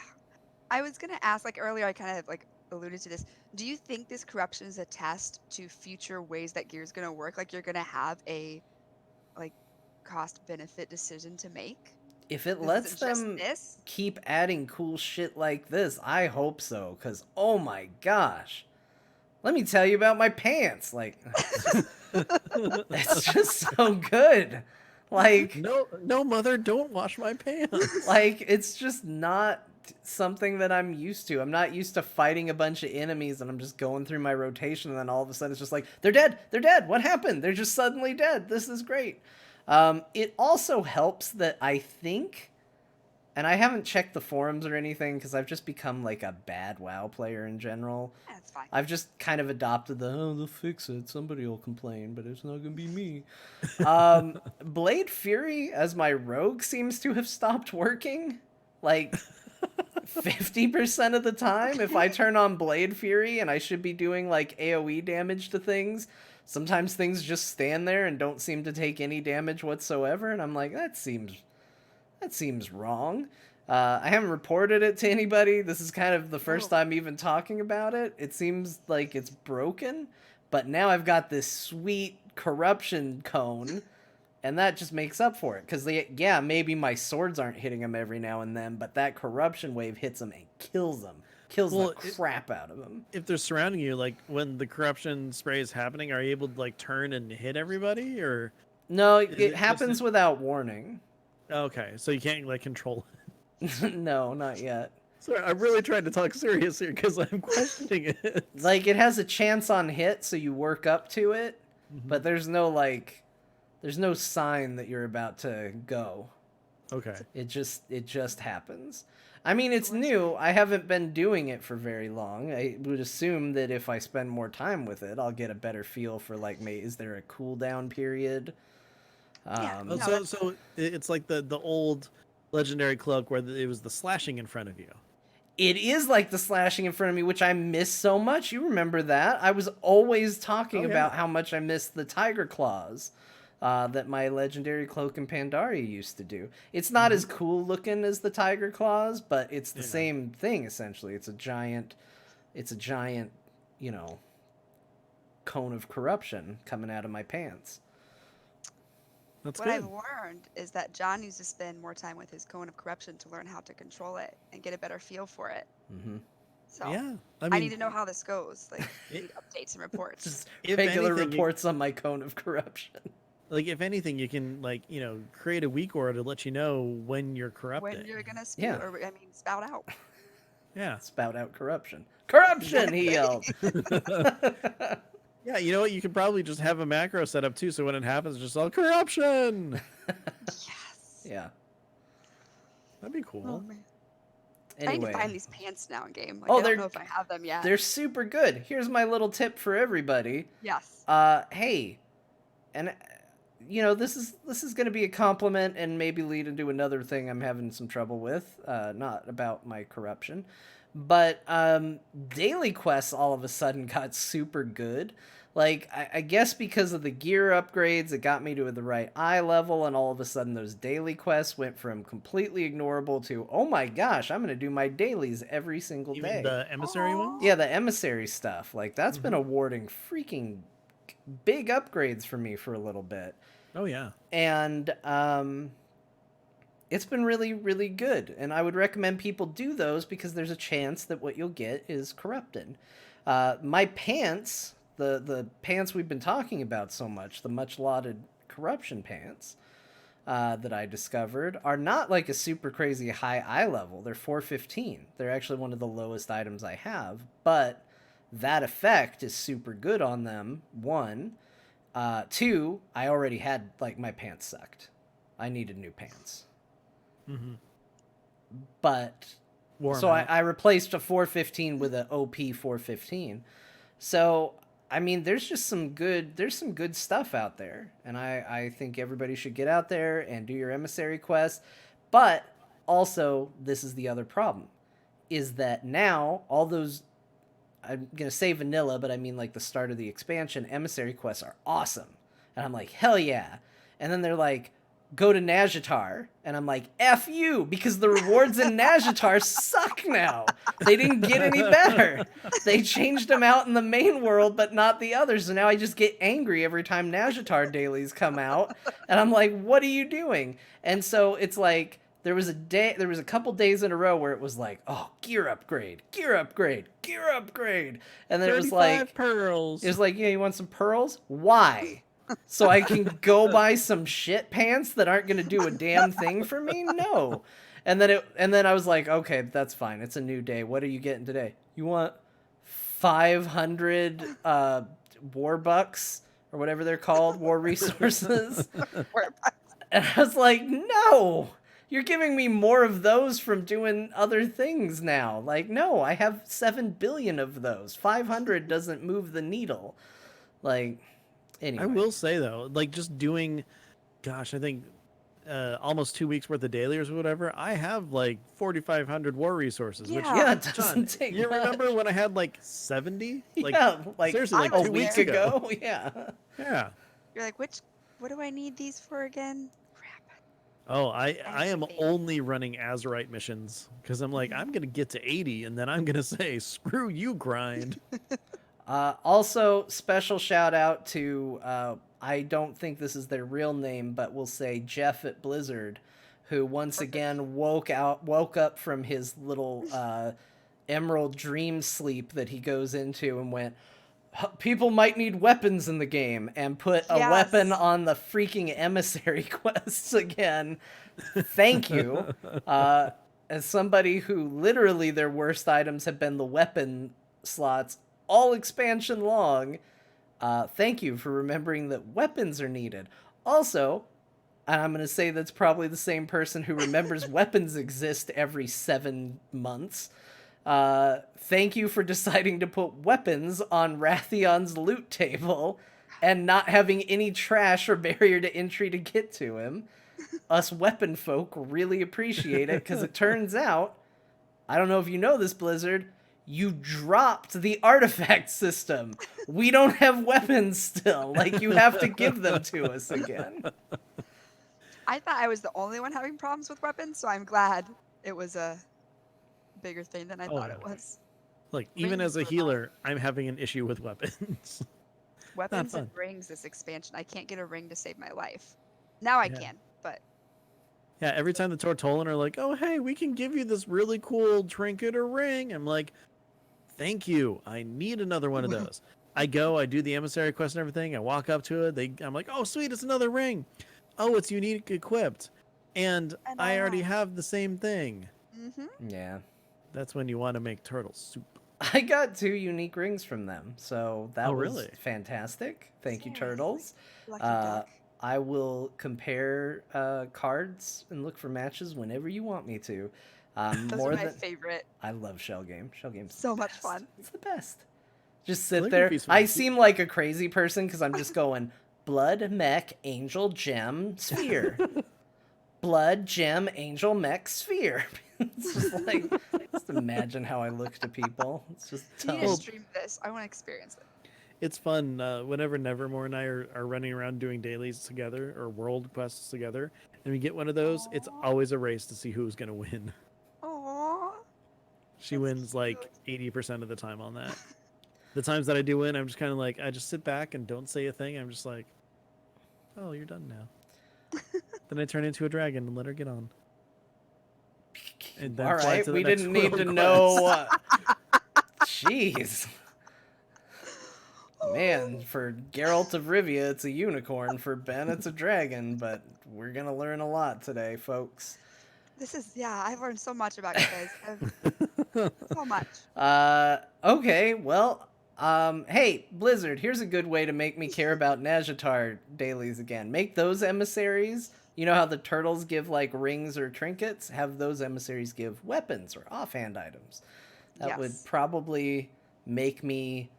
I was gonna ask, like earlier, I kind of like alluded to this. Do you think this corruption is a test to future ways that gear's gonna work? Like you're gonna have a like cost benefit decision to make? If it This lets isn't just them this? keep adding cool shit like this, I hope so. Because, oh my gosh. Let me tell you about my pants. Like, it's just so good. Like, No, mother, don't wash my pants. like, it's just not something that I'm used to. I'm not used to fighting a bunch of enemies and I'm just going through my rotation, and then all of a sudden it's just like, they're dead, what happened? They're just suddenly dead. This is great. It also helps that I think, and I haven't checked the forums or anything because I've just become like a bad WoW player in general. That's fine. I've just kind of adopted they'll fix it, somebody will complain, but it's not gonna be me. Blade Fury as my rogue seems to have stopped working. Like 50% of the time, if I turn on Blade Fury and I should be doing like AoE damage to things, sometimes things just stand there and don't seem to take any damage whatsoever, and I'm like, that seems wrong. I haven't reported it to anybody. This is kind of the first time even talking about it. It seems like it's broken, but now I've got this sweet corruption cone, and that just makes up for it. Because, yeah, maybe my swords aren't hitting them every now and then, but that corruption wave hits them and kills them. Kills the crap out of them. If they're surrounding you, like when the corruption spray is happening, are you able to like turn and hit everybody, or? No, it happens without warning. Okay, so you can't like control it. No, not yet. Sorry, I'm really trying to talk serious here because I'm questioning it. Like, it has a chance on hit, so you work up to it, but there's no sign that you're about to go. Okay. It just happens. I mean, it's new. I haven't been doing it for very long. I would assume that if I spend more time with it, I'll get a better feel for, like, is there a cooldown period? Yeah. So it's like the old legendary cloak where it was the slashing in front of you. It is like the slashing in front of me, which I miss so much. You remember that? I was always talking Oh, yeah. about how much I miss the tiger claws that my legendary cloak and Pandaria used to do. It's not as cool looking as the tiger claws, but it's the Yeah. same thing essentially. It's a giant, you know, cone of corruption coming out of my pants. That's What I've good. learned is that John needs to spend more time with his cone of corruption to learn how to control it and get a better feel for it. Mm-hmm. So Yeah. I I need mean, to know how this goes. Like, I it, need updates and reports. Just if regular anything, reports on my cone of corruption. like if anything, you can like create a weak aura to let you know when you're When corrupting. you're gonna spew, Yeah. or I mean, spout out. Yeah. Spout out corruption. Corruption, he Exactly. yelled. Yeah, you know what? You could probably just have a macro set up too, so when it happens, it's just all corruption. Yes. Yeah. That'd be Oh cool. man. I need to Anyway. find these pants now in game. Like, Oh, I don't know if I have them yet. they're super good. Here's my little tip for everybody. Yes. Hey, and this is going to be a compliment and maybe lead into another thing I'm having some trouble with. Not about my corruption, but daily quests all of a sudden got super good. Like I guess because of the gear upgrades, it got me to the right eye level, and all of a sudden those daily quests went from completely ignorable to, oh my gosh, I'm gonna do my dailies every single You mean day. the emissary Aw. ones? Yeah, the emissary stuff. Like that's been Mhm. awarding freaking big upgrades for me for a little bit. Oh yeah. And it's been really, really good. And I would recommend people do those because there's a chance that what you'll get is corrupted. My pants, the pants we've been talking about so much, the much lauded corruption pants that I discovered, are not like a super crazy high eye level. They're 415. They're actually one of the lowest items I have, but that effect is super good on them. One, two, I already had like my pants sucked. I needed new pants, Mm-hmm. but Warm so out. I replaced a 415 with a OP 415. So I mean, there's some good stuff out there, and I think everybody should get out there and do your emissary quest. But also, this is the other problem, is that now all those, I'm gonna say vanilla, but I mean like the start of the expansion emissary quests are awesome, and I'm like hell yeah, and then they're like go to Najatar, and I'm like F you, because the rewards in Najatar suck now. They didn't get any better. They changed them out in the main world, but not the others. So now I just get angry every time Najatar dailies come out, and I'm like, what are you doing? And so it's like there was a couple days in a row where it was like, oh, gear upgrade, gear upgrade, gear upgrade, and then it was 35 like, pearls. yeah, you want some pearls? Why? So I can go buy some shit pants that aren't gonna do a damn thing for me? No. And then I was like, okay, that's fine. It's a new day. What are you getting today? You want 500 war bucks or whatever they're called, war resources? And I was like, no. You're giving me more of those from doing other things now. Like, no, I have 7 billion of those. 500 doesn't move the needle. Like, anyway. I will say though, like just doing, gosh, I think almost 2 weeks worth of daily or whatever. I have like 4,500 war resources. Which, Yeah. Yeah, it John, doesn't take you much. remember when I had like 70? Like Yeah, like seriously, like I a 2 week weeks there. ago. Yeah. Yeah. You're like, what do I need these for again? Crap. Oh, I am Activate. only running Azurite missions because I'm like I'm gonna get to 80 and then I'm gonna say screw you grind. Also, special shout out to I don't think this is their real name, but we'll say Jeff at Blizzard, who once again woke up from his little emerald dream sleep that he goes into and went, people might need weapons in the game, and put a weapon Yes. on the freaking emissary quests again. Thank you. As somebody who literally their worst items have been the weapon slots all expansion long, thank you for remembering that weapons are needed. Also, and I'm going to say that's probably the same person who remembers weapons exist every 7 months. Thank you for deciding to put weapons on Rathion's loot table and not having any trash or barrier to entry to get to him. Us weapon folk really appreciate it, because it turns out I don't know if you know this, Blizzard. You dropped the artifact system. We don't have weapons still. Like, you have to give them to us again. I thought I was the only one having problems with weapons, so I'm glad it was a bigger thing than I Oh, thought yeah. it was. Like, even Rings as a were my healer, I'm having an issue with weapons. Not weapons and fun. rings this expansion. I can't get a ring to save my life. Now I Yeah. can, but Yeah, every time the Tortolan are like, oh, hey, we can give you this really cool trinket or ring. I'm like, thank you. I need another one of those. I go, I do the emissary quest and everything. I walk up to it. I'm like, oh, sweet, it's another ring. Oh, it's unique equipped. And and I I already asked. have the same thing. Mm-hmm. Yeah. That's when you want to make turtle soup. I got 2 unique rings from them, so Oh, that was really? fantastic. Thank you, Seriously. Turtles. Lucky Uh, duck. I will compare cards and look for matches whenever you want me to. Those are More my than favorite. I love Shell Game. Shell Game's the So much best. fun. It's the best. Just sit there. Calligraphy's I fun, too. seem like a crazy person because I'm just going blood, mech, angel, gem, sphere. Blood, gem, angel, mech, sphere. It's just like, just imagine how I look to people. It's just You need to dumb. stream this. I want to experience it. It's fun whenever Nevermore and I are running around doing dailies together or world quests together, and we get one of those. It's Aww. always a race to see who's gonna win. Aww. She That's wins like cute. 80% of the time on that. The times that I do win, I'm just kind of like, I just sit back and don't say a thing. I'm just like, oh, you're done now. Then I turn into a dragon and let her get on. And then All fly right, to the we next didn't need world to quest. know. Jeez. Man, for Geralt of Rivia, it's a unicorn. For Ben, it's a dragon. But we're gonna learn a lot today, folks. This is I've learned so much about you guys. So much. Okay, well, hey, Blizzard, here's a good way to make me care about Najatar dailies again. Make those emissaries, you know how the turtles give, like, rings or trinkets? Have those emissaries give weapons or offhand items. That would Yes. probably make me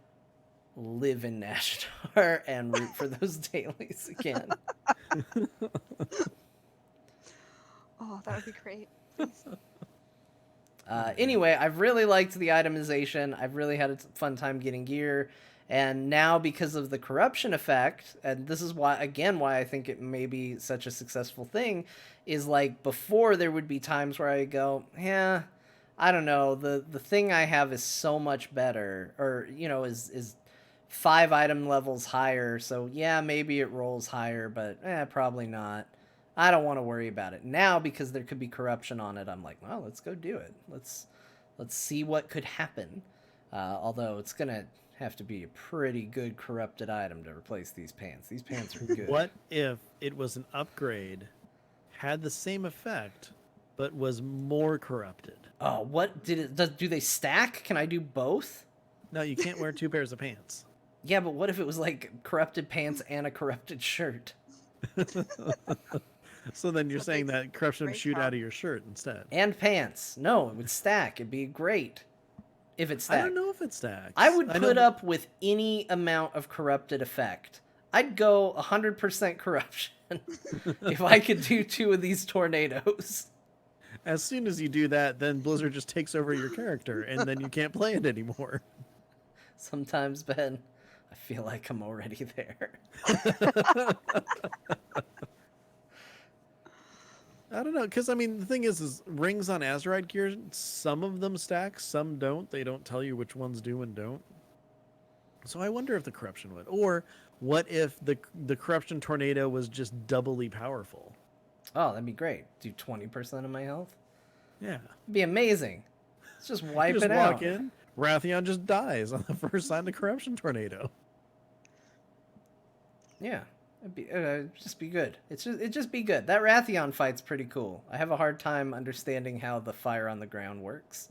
live in Najatar and root for those dailies again. Oh, that would be great. Please. Anyway, I've really liked the itemization. I've really had a fun time getting gear. And now, because of the corruption effect, and this is why, again, why I think it may be such a successful thing, is like before there would be times where I go, yeah, I don't know, the thing I have is so much better, or, you know, is 5 item levels higher, so yeah, maybe it rolls higher, but probably not. I don't want to worry about it now because there could be corruption on it. I'm like, well, let's go do it. Let's see what could happen. Although it's gonna have to be a pretty good corrupted item to replace these pants. These pants are good. What if it was an upgrade, had the same effect, but was more corrupted? Oh, what did it? Do they stack? Can I do both? No, you can't wear 2 pairs of pants. Yeah, but what if it was like corrupted pants and a corrupted shirt? So then you're So saying big that corruption would break shoot out. out of your shirt instead. And pants. No, it would stack. It'd be great if it I stacked. don't know if it stacks. I would know put that- up with any amount of corrupted effect. I'd go 100% corruption if I could do 2 of these tornadoes. As soon as you do that, then Blizzard just takes over your character, and then you can't play it anymore. Sometimes, Ben, I feel like I'm already there. I don't know, because I mean, the thing is rings on Azerite gear, some of them stack, some don't. They don't tell you which ones do and don't. So I wonder if the corruption would, or what if the corruption tornado was just doubly powerful? Oh, that'd be great. Do 20% of my health? Yeah, It'd be amazing. Let's just you wipe just it walk out. in, Rathion just dies on the first sign of corruption tornado. Yeah, it'd just be good. It'd just be good. That Rathion fight's pretty cool. I have a hard time understanding how the fire on the ground works.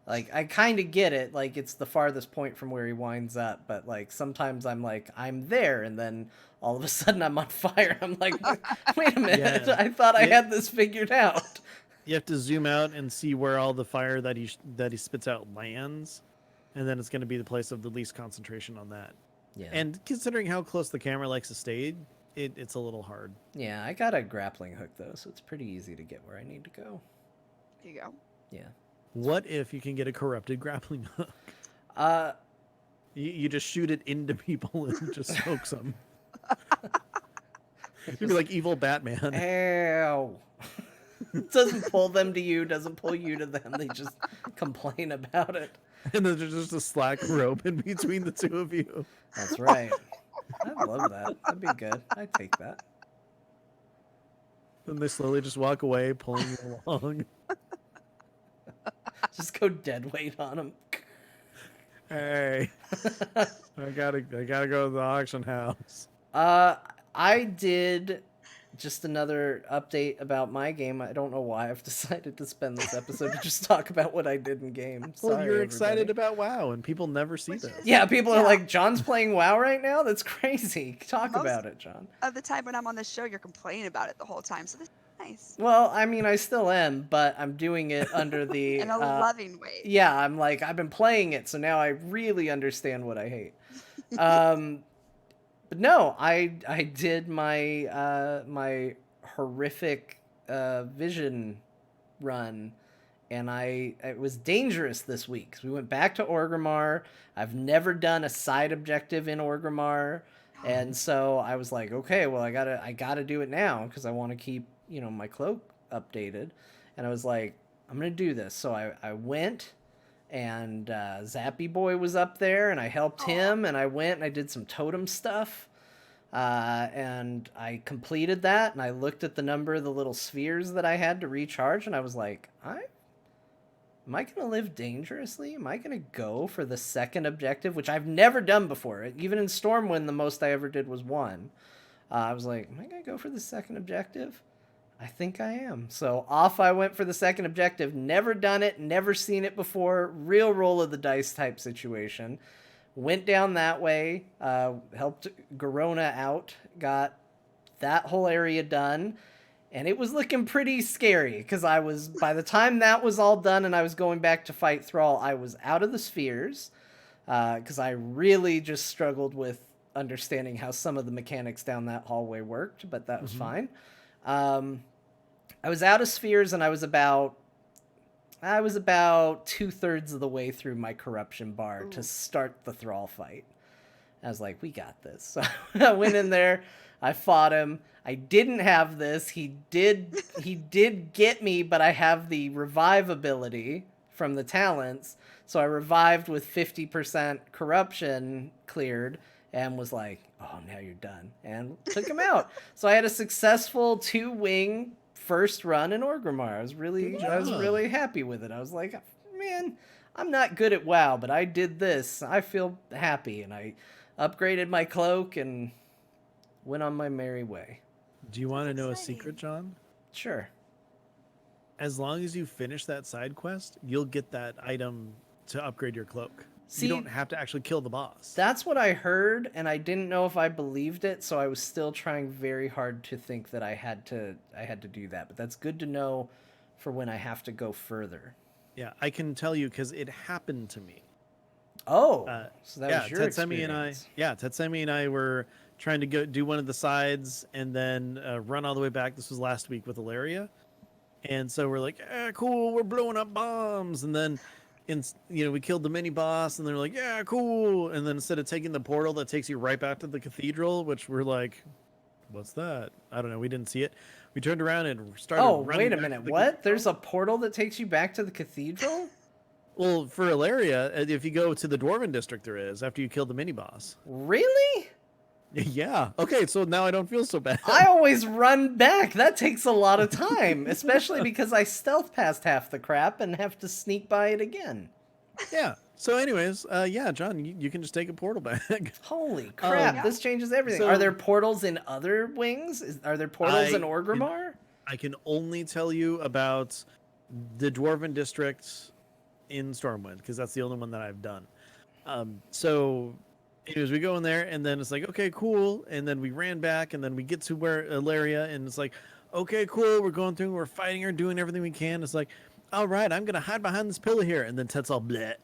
Like, I kind of get it. Like, it's the farthest point from where he winds up. But, like, sometimes I'm like, I'm there. And then all of a sudden I'm on fire. I'm like, wait a minute. Yeah. I thought I Yeah. had this figured out. You have to zoom out and see where all the fire that he spits out lands, and then it's going to be the place of the least concentration on that. Yeah. And considering how close the camera likes to stay, it's a little hard. Yeah, I got a grappling hook, though. So it's pretty easy to get where I need to go. There you go. Yeah. What if you can get a corrupted grappling hook? Uh, You just shoot it into people and just smokes them. You'd be Just- like evil Batman. Ew. Doesn't pull them to you, doesn't pull you to them. They just complain about it. And then there's just a slack rope in between the two of you. That's right. I'd love that. That'd be good. I'd take that. Then they slowly just walk away, pulling you along. Just go dead weight on them. Hey, I gotta go to the auction house. I did just another update about my game. I don't know why I've decided to spend this episode to just talk about what I did in game. Well, Sorry, you're excited everybody. about WoW, and people never see Which this. is- Yeah, people are Yeah. like, John's playing WoW right now? That's crazy. Talk Most- about it, John. Of the time when I'm on the show, you're complaining about it the whole time. So this is nice. Well, I mean, I still am, but I'm doing it under the... In a loving way. yeah, I'm like, I've been playing it, so now I really understand what I hate. But no, I did my my horrific vision run, and it was dangerous this week. 'Cause we went back to Orgrimmar. I've never done a side objective in Orgrimmar, and so I was like, okay, well, I gotta do it now because I want to keep my cloak updated, and I was like, I'm gonna do this. So I went. And Zappy Boy was up there, and I helped him, and I went and I did some totem stuff, and I completed that, and I looked at the number of the little spheres that I had to recharge, and I was like, am I gonna live dangerously? Am I gonna go for the second objective, which I've never done before? Even in Stormwind, the most I ever did was one. I was like, am I gonna go for the second objective? I think I am. So off I went for the second objective. Never done it, never seen it before. Real roll of the dice type situation. Went down that way, helped Garona out, got that whole area done, and it was looking pretty scary because by the time that was all done and I was going back to fight Thrall, I was out of the spheres because I really just struggled with understanding how some of the mechanics down that hallway worked, but that was fine. I was out of spheres, and I was about 2/3 of the way through my corruption bar to start the Thrall fight. I was like, we got this. So I went in there, I fought him. I didn't have this. He did get me, but I have the revive ability from the talents. So I revived with 50% corruption cleared and was like, oh, now you're done. And took him out. So I had a successful 2-wing first run in Orgrimmar. I was really happy with it. I was like, man, I'm not good at WoW, but I did this. I feel happy, and I upgraded my cloak and went on my merry way. Do you want to know a exciting. secret, John? Sure. As long as you finish that side quest, you'll get that item to upgrade your cloak. See, you don't have to actually kill the boss. That's what I heard, and I didn't know if I believed it, so I was still trying very hard to think that I had to do that. But that's good to know for when I have to go further. Yeah, I can tell you because it happened to me. Oh, so that yeah, was your Tetsemi experience. Tetsemi and I were trying to go do one of the sides and then run all the way back. This was last week with Ilaria, and so we're like, cool, we're blowing up bombs, and then we killed the mini boss, and they're like, yeah, cool, and then instead of taking the portal that takes you right back to the cathedral, which we're like, what's that? I don't know, we didn't see it. We turned around and started. Oh, running wait a back to minute. the What? cathedral. There's a portal that takes you back to the cathedral? Well, for Ilaria, if you go to the Dwarven district, there is after you kill the mini boss. Really? Yeah. Okay, so now I don't feel so bad. I always run back. That takes a lot of time, especially because I stealth past half the crap and have to sneak by it again. Yeah. So, anyways, yeah, John, you can just take a portal back. Holy crap, Yeah. this changes everything. So- Are there portals in other wings? Are there portals in I- Orgrimmar? I can only tell you about the Dwarven district in Stormwind because that's the only one that I've done. So, anyways, we go in there and then it's like, okay, cool. And then we ran back and then we get to where Ilaria and it's like, okay, cool. We're going through, we're fighting her, doing everything we can. It's like, all right, I'm going to hide behind this pillar here. And then Tet's all bleh.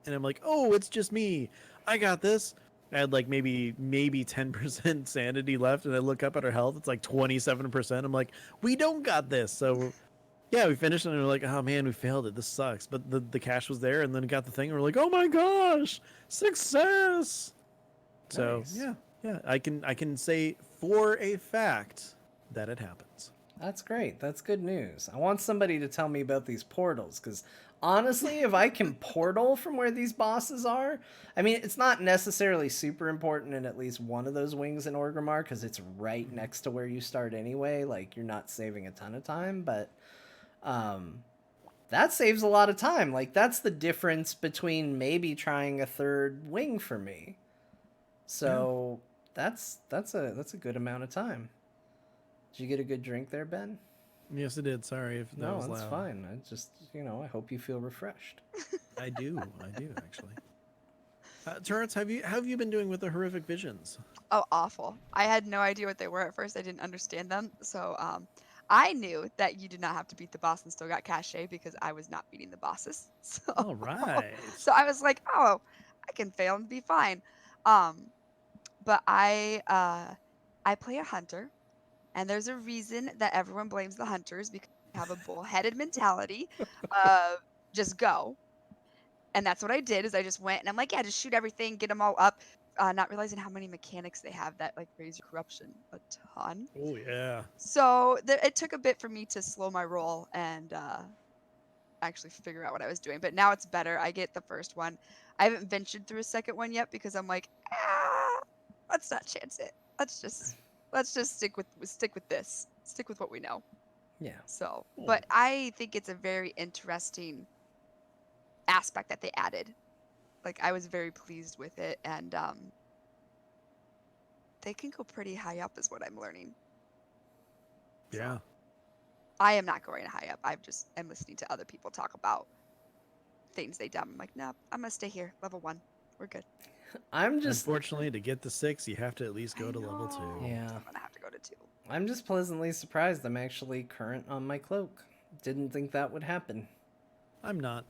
And I'm like, oh, it's just me. I got this. I had like maybe 10% sanity left. And I look up at her health. It's like 27%. I'm like, we don't got this. So Yeah, we finished it and we are like, oh man, we failed it. This sucks. But the cash was there, and then got the thing, and we're like, oh my gosh, success! So Nice. yeah, I can say for a fact that it happens. That's great. That's good news. I want somebody to tell me about these portals because honestly, if I can portal from where these bosses are, I mean, it's not necessarily super important in at least one of those wings in Orgrimmar because it's right Mhm. next to where you start anyway. Like, you're not saving a ton of time, but um, that saves a lot of time. Like, that's the difference between maybe trying a third wing for me. Yeah. So that's a good amount of time. Did you get a good drink there, Ben? Yes, it did. Sorry if that No, was that's loud. fine. I just, I hope you feel refreshed. I do actually. Turrets, have you been doing with the horrific visions? Oh, awful. I had no idea what they were at first. I didn't understand them. So, I knew that you did not have to beat the boss and still got cachet because I was not beating the bosses. So, All right. so I was like, oh, I can fail and be fine. Um, but I play a hunter, and there's a reason that everyone blames the hunters because they have a bullheaded mentality of just go. And that's what I did is I just went and I'm like, yeah, just shoot everything, get them all up, not realizing how many mechanics they have that like raise your corruption a ton. Oh yeah. So it took a bit for me to slow my roll and actually figure out what I was doing. But now it's better. I get the first one. I haven't ventured through a second one yet because I'm like, let's not chance it. Let's just stick with this. Stick with what we know. Yeah. So, Oh, but I think it's a very interesting aspect that they added. Like I was very pleased with it, and they can go pretty high up, is what I'm learning. So yeah. I am not going high up. I'm just am listening to other people talk about things they done. I'm like, no, I'm gonna stay here, level 1. We're good. I'm just, Unfortunately, to get to 6, you have to at least I go to level 2. know. So yeah. I'm gonna have to go to 2. I'm just pleasantly surprised I'm actually current on my cloak. Didn't think that would happen. I'm not.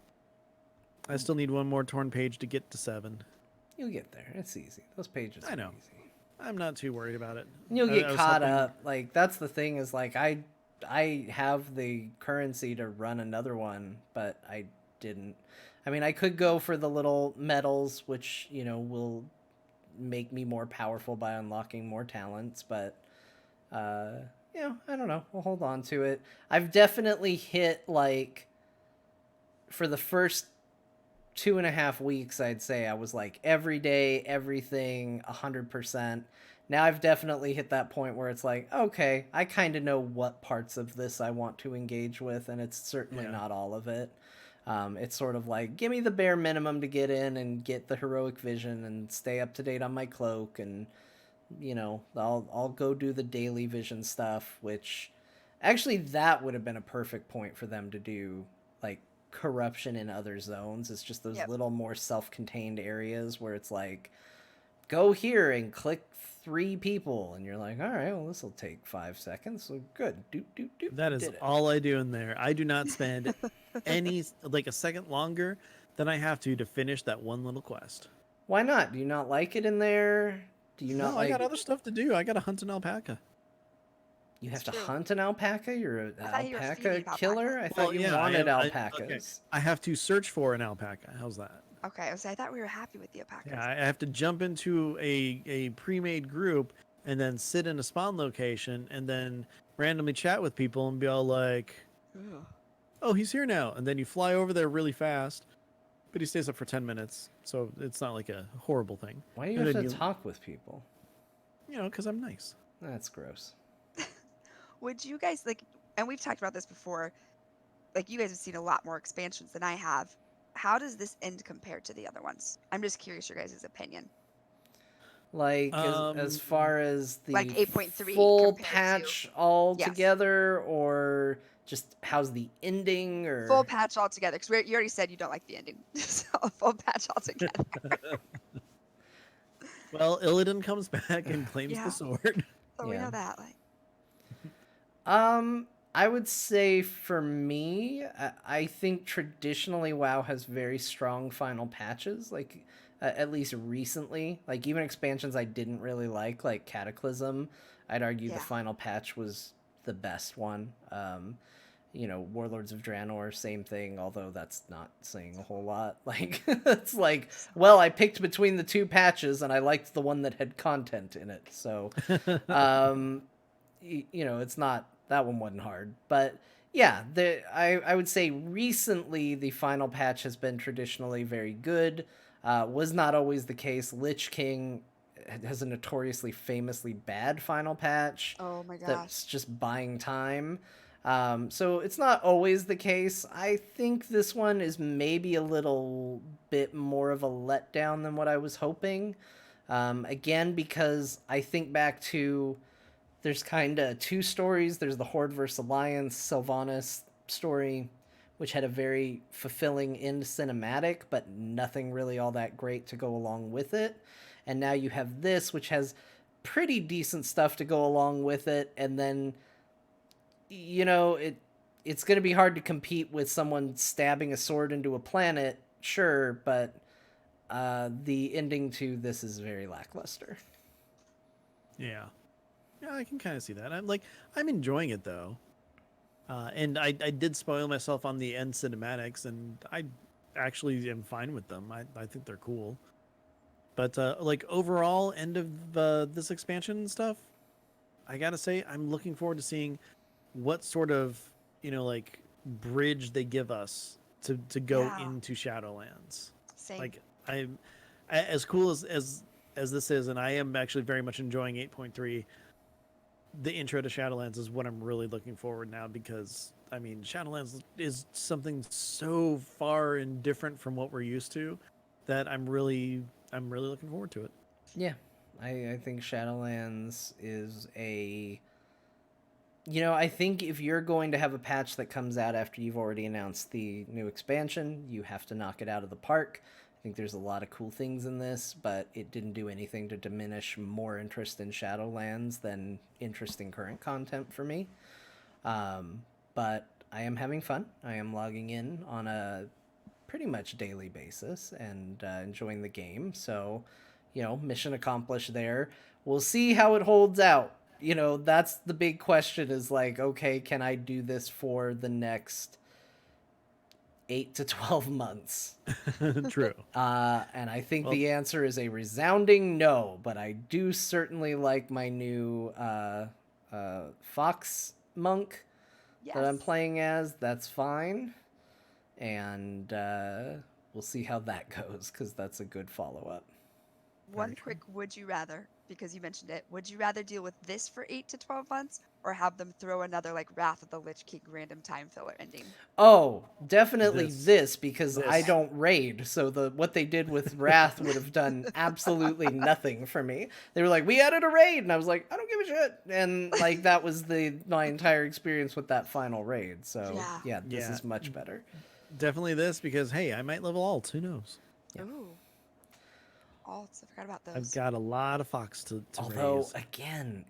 I still need one more torn page to get to 7. You'll get there. It's easy. Those pages I are know. easy. I'm not too worried about it. And you'll get I was caught helping. up. Like, that's the thing is like I have the currency to run another one, but I didn't. I mean, I could go for the little medals, which, will make me more powerful by unlocking more talents, but uh I don't know. We'll hold on to it. I've definitely hit like for the first 2.5 weeks, I'd say I was like every day, everything, 100%. Now I've definitely hit that point where it's like, okay, I kind of know what parts of this I want to engage with, and it's certainly Yeah. not all of it. It's sort of like, give me the bare minimum to get in and get the heroic vision and stay up to date on my cloak, and I'll go do the daily vision stuff, which actually that would have been a perfect point for them to do like corruption in other zones. It's just those Yep. little more self-contained areas where it's like go here and click 3 people and you're like, all right, well, this will take 5 seconds, so good, doot doot doot, That is did it. all I do in there. I do not spend any like a second longer than I have to finish that one little quest. Why not? Do you not like it in there? Do you not No, I got like other stuff to do. I got to hunt an alpaca. you It's have to true. hunt an alpaca? You're an I thought you were alpaca feeding alpaca. killer? I thought Well, you yeah, wanted okay. alpacas. I have to search for an alpaca. How's that? Okay, I thought we were happy with the Yeah, alpacas. I have to jump into a pre-made group and then sit in a spawn location and then randomly chat with people and be all like, Ugh. "Oh, he's here now." And then you fly over there really fast, but he stays up for 10 minutes, so it's not like a horrible thing. Why do you And have then to talk with people? cuz I'm nice. That's gross. Would you guys like? And we've talked about this before. Like you guys have seen a lot more expansions than I have. How does this end compare to the other ones? I'm just curious your guys' opinion. Like as Um far as Like the 8.3 full compared to patch all yes, together, or just how's the ending, full or patch altogether. Because you already said you don't like the ending, so full patch altogether. well, Illidan comes back and claims the Yeah, sword. so we yeah. know that. Like, I would say for me, I think traditionally WoW has very strong final patches. Like at least recently, like even expansions I didn't really like Cataclysm. I'd argue the yeah, final patch was the best one. Warlords of Draenor, same thing, although that's not saying a whole lot. Like, it's like, well, I picked between the two patches and I liked the one that had content in it. So, um, it's not, that one wasn't hard. But yeah, I would say recently the final patch has been traditionally very good. Was not always the case. Lich King has a notoriously famously bad final patch Oh my gosh. that's just buying time. So it's not always the case. I think this one is maybe a little bit more of a letdown than what I was hoping. Again, because I think back to there's kind of two stories. There's the Horde versus Alliance Sylvanas story, which had a very fulfilling end cinematic, but nothing really all that great to go along with it. And now you have this, which has pretty decent stuff to go along with it, and then it's going to be hard to compete with someone stabbing a sword into a planet, sure, but the ending to this is very lackluster. Yeah. Yeah, I can kind of see that. I'm enjoying it though. And I did spoil myself on the end cinematics, and I actually am fine with them. I think they're cool. But like overall end of this expansion and stuff, I gotta say I'm looking forward to seeing what sort of like bridge they give us to go Yeah. into Shadowlands. Same. Like as cool as this is, and I am actually very much enjoying 8.3. The intro to Shadowlands is what I'm really looking forward now, because I mean Shadowlands is something so far and different from what we're used to that I'm really looking forward to it. Yeah, I think Shadowlands is I think if you're going to have a patch that comes out after you've already announced the new expansion, you have to knock it out of the park. I think there's a lot of cool things in this, but it didn't do anything to diminish more interest in Shadowlands than interest in current content for me. But I am having fun. I am logging in on a pretty much daily basis and enjoying the game. So, mission accomplished there. We'll see how it holds out. That's the big question is like, okay, can I do this for the next 8 to 12 months? True. And I think Well, the answer is a resounding no, but I do certainly like my new Fox Monk that I'm Yes. playing as. That's fine. And we'll see how that goes because that's a good follow up. very One true. quick would you rather, because you mentioned it. Would you rather deal with this for 8 to 12 months or have them throw another like Wrath of the Lich King random time filler ending? Oh, definitely This, this because I Okay. this. don't raid. So what they did with Wrath would have done absolutely nothing for me. They were like, "We added a raid," and I was like, "I don't give a shit." And like that was my entire experience with that final raid. So Yeah. yeah, this Yeah, is much better. definitely this, because hey, I might level alt. Who knows? Yeah. Ooh. Alts. I forgot about I've those. got a lot of fox to Although raise. again,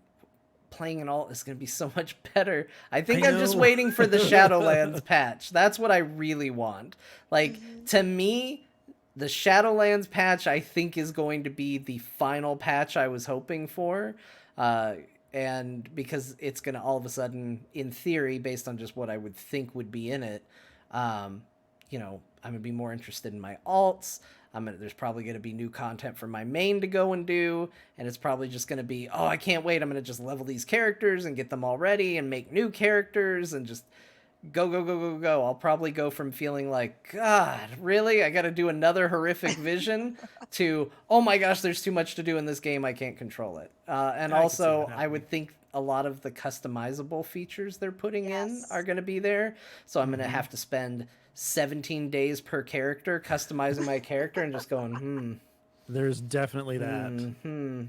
playing an alt is going to be so much better. I I think I'm just know. waiting for the Shadowlands patch. That's what I really want. Like Mm-hmm. to me, the Shadowlands patch I think is going to be the final patch I was hoping for. Uh, and because it's going to all of a sudden, in theory, based on just what I would think would be in it, um, I'm going to be more interested in my alts. There's probably going to be new content for my main to go and do, and it's probably just going to be, oh, I can't wait. I'm going to just level these characters and get them all ready and make new characters and just go, go, go, go, go. I'll probably go from feeling like, God, really? I got to do another horrific vision to, oh my gosh, there's too much to do in this game. I can't control it. And I can see that also, I happening. would think a lot of the customizable features they're putting in are Yes. going to be there. So I'm going to Hmm. have to spend 17 days per character customizing my character and just going, There's definitely that. hmm,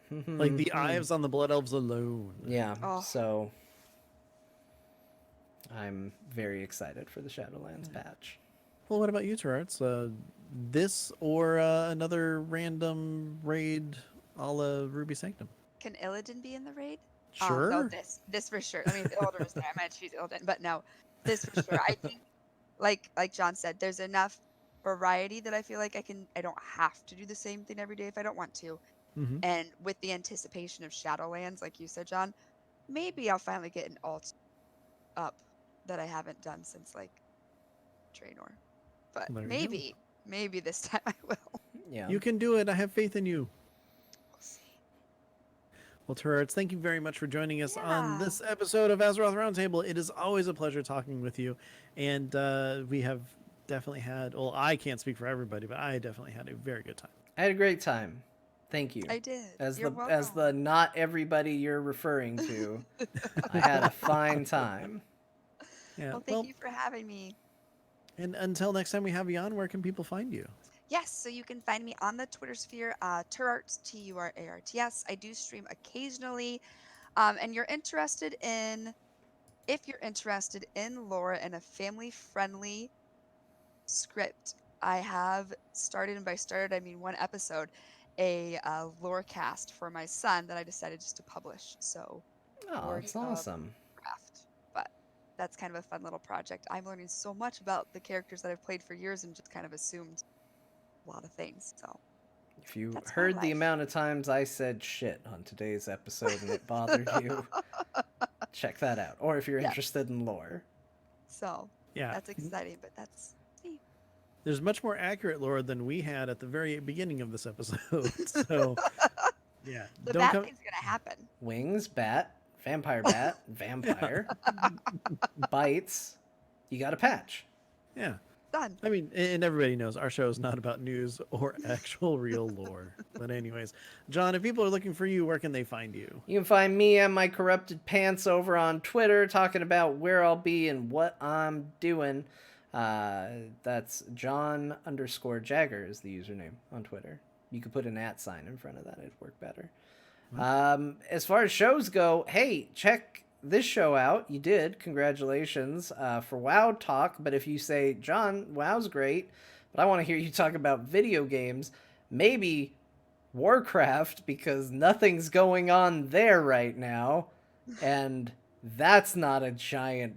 hmm, Like hmm, the hmm. Ives on the Blood Elves alone. Yeah, Oh, so I'm very excited for the Shadowlands Yeah. patch. Well, what about you, Turarts? This or another random raid a la Ruby Sanctum? can Illidan be in the raid? No, Sure. this for sure. I mean, the Illidan was there. I might choose Illidan, but no, this for sure. I think, like John said, there's enough variety that I feel like I don't have to do the same thing every day if I don't want to. Hmm. And with the anticipation of Shadowlands, like you said, John, maybe I'll finally get an alt up. that I haven't done since like Draenor. But There you go. maybe this time I will. Yeah. You can do it. I have faith in you. We'll see. Well, Turarts, thank you very much for joining us on Yeah. this episode of Azeroth Roundtable. It is always a pleasure talking with you, and we have definitely had. Well, I can't speak for everybody, but I definitely had a very good time. I had a great time. Thank you. I did. As You're the welcome. not everybody you're referring to, I had a fine time. Yeah. Well, thank Well, you for having me. and until next time we have you on, where can people find you? Yes, so you can find me on the Twitter sphere, Turarts, Turarts. I do stream occasionally. And if you're interested in lore and a family-friendly script, I have started, and by started I mean one episode, a lore cast for my son that I decided just to publish. So Oh, working that's on a awesome. draft, but that's kind of a fun little project. I'm learning so much about the characters that I've played for years and just kind of assumed a lot of things. So If you that's my heard the life. amount of times I said shit on today's episode and it bothered you, check that out. Or if you're Yes. interested in lore. So Yeah. that's exciting, but that's me. There's much more accurate lore than we had at the very beginning of this episode. So, yeah, The don't bad come. thing's gonna happen. Wings, bat, Yeah. vampire, bites. You got a patch. Yeah. Done. I mean, and everybody knows our show is not about news or actual real lore. But anyways, John, if people are looking for you, where can they find you? You can find me and my corrupted pants over on Twitter talking about where I'll be and what I'm doing. That's John_Jagger is the username on Twitter. You could put an @ in front of that. It'd work better. As far as shows go, hey, check this show out. You did. Congratulations for WoW Talk. But if you say, John, WoW's great, but I want to hear you talk about video games, maybe Warcraft, because nothing's going on there right now. And that's not a giant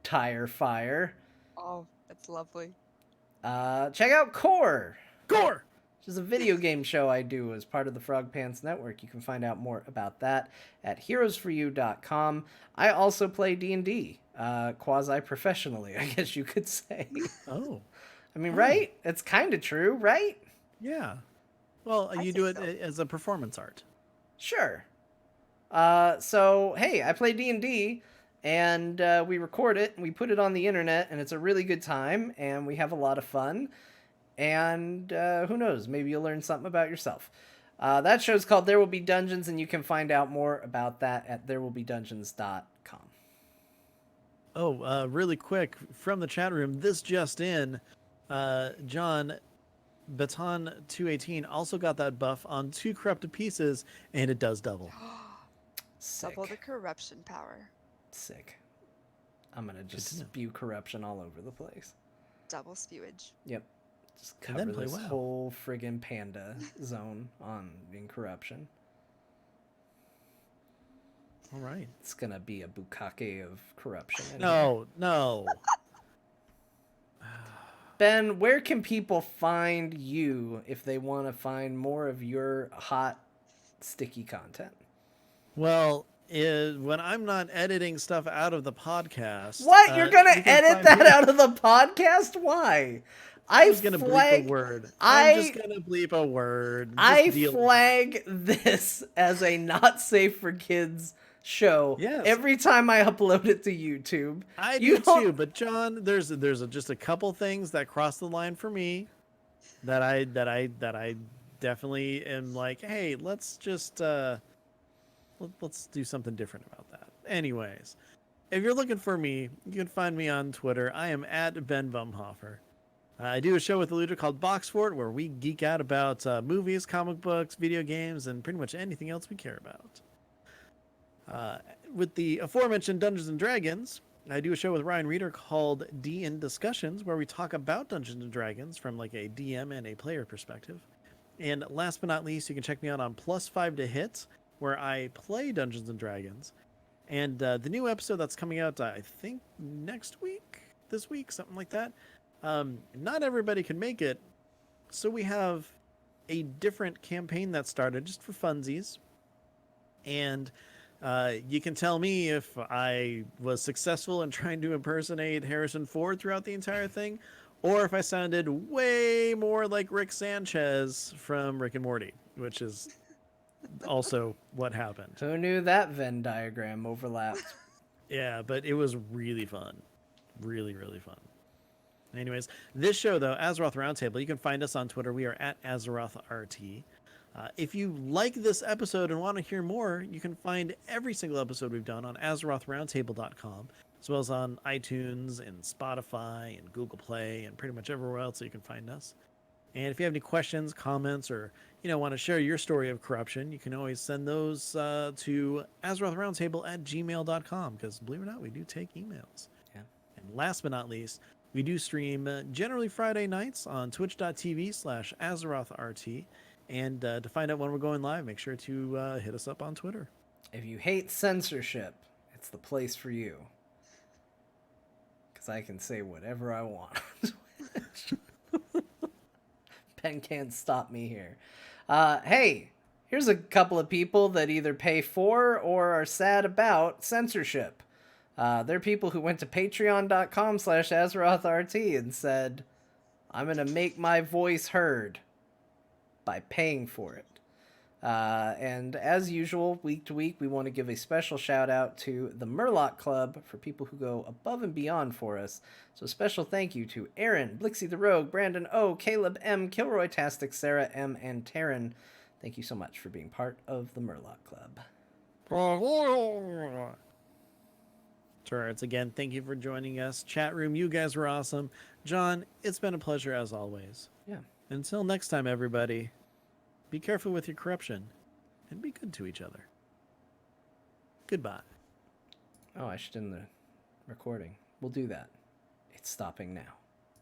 tire fire. Oh, that's lovely. Check out Core, Gore! which is a video game show I do as part of the Frog Pants Network. You can find out more about that at heroesforyou.com. I also play D&D, quasi-professionally, I guess you could say. Oh, I mean, Oh. right? It's kind of true, right? yeah. Well, I'd you say do it so. as a performance art. Sure. So, hey, I play D&D, and we record it, and we put it on the internet, and it's a really good time, and we have a lot of fun. And who knows, maybe you'll learn something about yourself. That show's called There Will Be Dungeons, and you can find out more about that at therewillbedungeons.com. Oh, really quick from the chat room, this just in, John Baton 218 also got that buff on 2 corrupted pieces, and it does double. Sick. Double the corruption power. Sick. I'm gonna just to know. spew corruption all over the place. Double spewage. Yep. Just And then cover play this WoW. whole friggin' panda zone in corruption. All right. It's gonna be a bukkake of corruption. in here. No. Ben, where can people find you if they want to find more of your hot, sticky content? Well, when I'm not editing stuff out of the podcast. What? You're gonna you can edit find that me- out of the podcast? Why? I was gonna bleep a word. I'm just gonna bleep a word. Just I deal with it. flag this as a not safe for kids show Yes. every time I upload it to YouTube. I You do don't- too, but John, there's just a couple things that cross the line for me that I definitely am like, hey, let's just let's do something different about that. Anyways, if you're looking for me, you can find me on Twitter. I am at Ben Bumhofer. I do a show with Eluder called Box Fort, where we geek out about movies, comic books, video games, and pretty much anything else we care about. With the aforementioned Dungeons and Dragons, I do a show with Ryan Reeder called D&D Discussions, where we talk about Dungeons and Dragons from like a DM and a player perspective. And last but not least, you can check me out on +5 to Hit, where I play Dungeons and Dragons. And the new episode that's coming out, I think this week, something like that. Not everybody can make it, so we have a different campaign that started just for funsies. And You can tell me if I was successful in trying to impersonate Harrison Ford throughout the entire thing, or if I sounded way more like Rick Sanchez from Rick and Morty, which is also what happened. Who knew that Venn diagram overlapped? Yeah, but it was really fun. Really, really fun. Anyways, this show, though, Azeroth Roundtable, you can find us on Twitter. We are at AzerothRT. If you like this episode and want to hear more, you can find every single episode we've done on AzerothRoundtable.com, as well as on iTunes and Spotify and Google Play and pretty much everywhere else that you can find us. And if you have any questions, comments, or want to share your story of corruption, you can always send those to AzerothRoundtable@gmail.com, because believe it or not, we do take emails. Yeah. And last but not least, we do stream generally Friday nights on twitch.tv/AzerothRT. And to find out when we're going live, make sure to hit us up on Twitter. If you hate censorship, it's the place for you. Because I can say whatever I want. Ben can't stop me here. Hey, here's a couple of people that either pay for or are sad about censorship. They're people who went to patreon.com/AzerothRT and said, I'm going to make my voice heard by paying for it. And as usual, week to week, we want to give a special shout out to the Murloc Club for people who go above and beyond for us. So a special thank you to Aaron, Blixie the Rogue, Brandon O, Caleb M, Kilroy Tastic, Sarah M, and Taryn. Thank you so much for being part of the Murloc Club. Turarts, again, thank you for joining us. Chat room, you guys were awesome. John, it's been a pleasure as always. Yeah. Until next time, everybody, be careful with your corruption and be good to each other. Goodbye. Oh, I should end the recording. We'll do that. It's stopping now.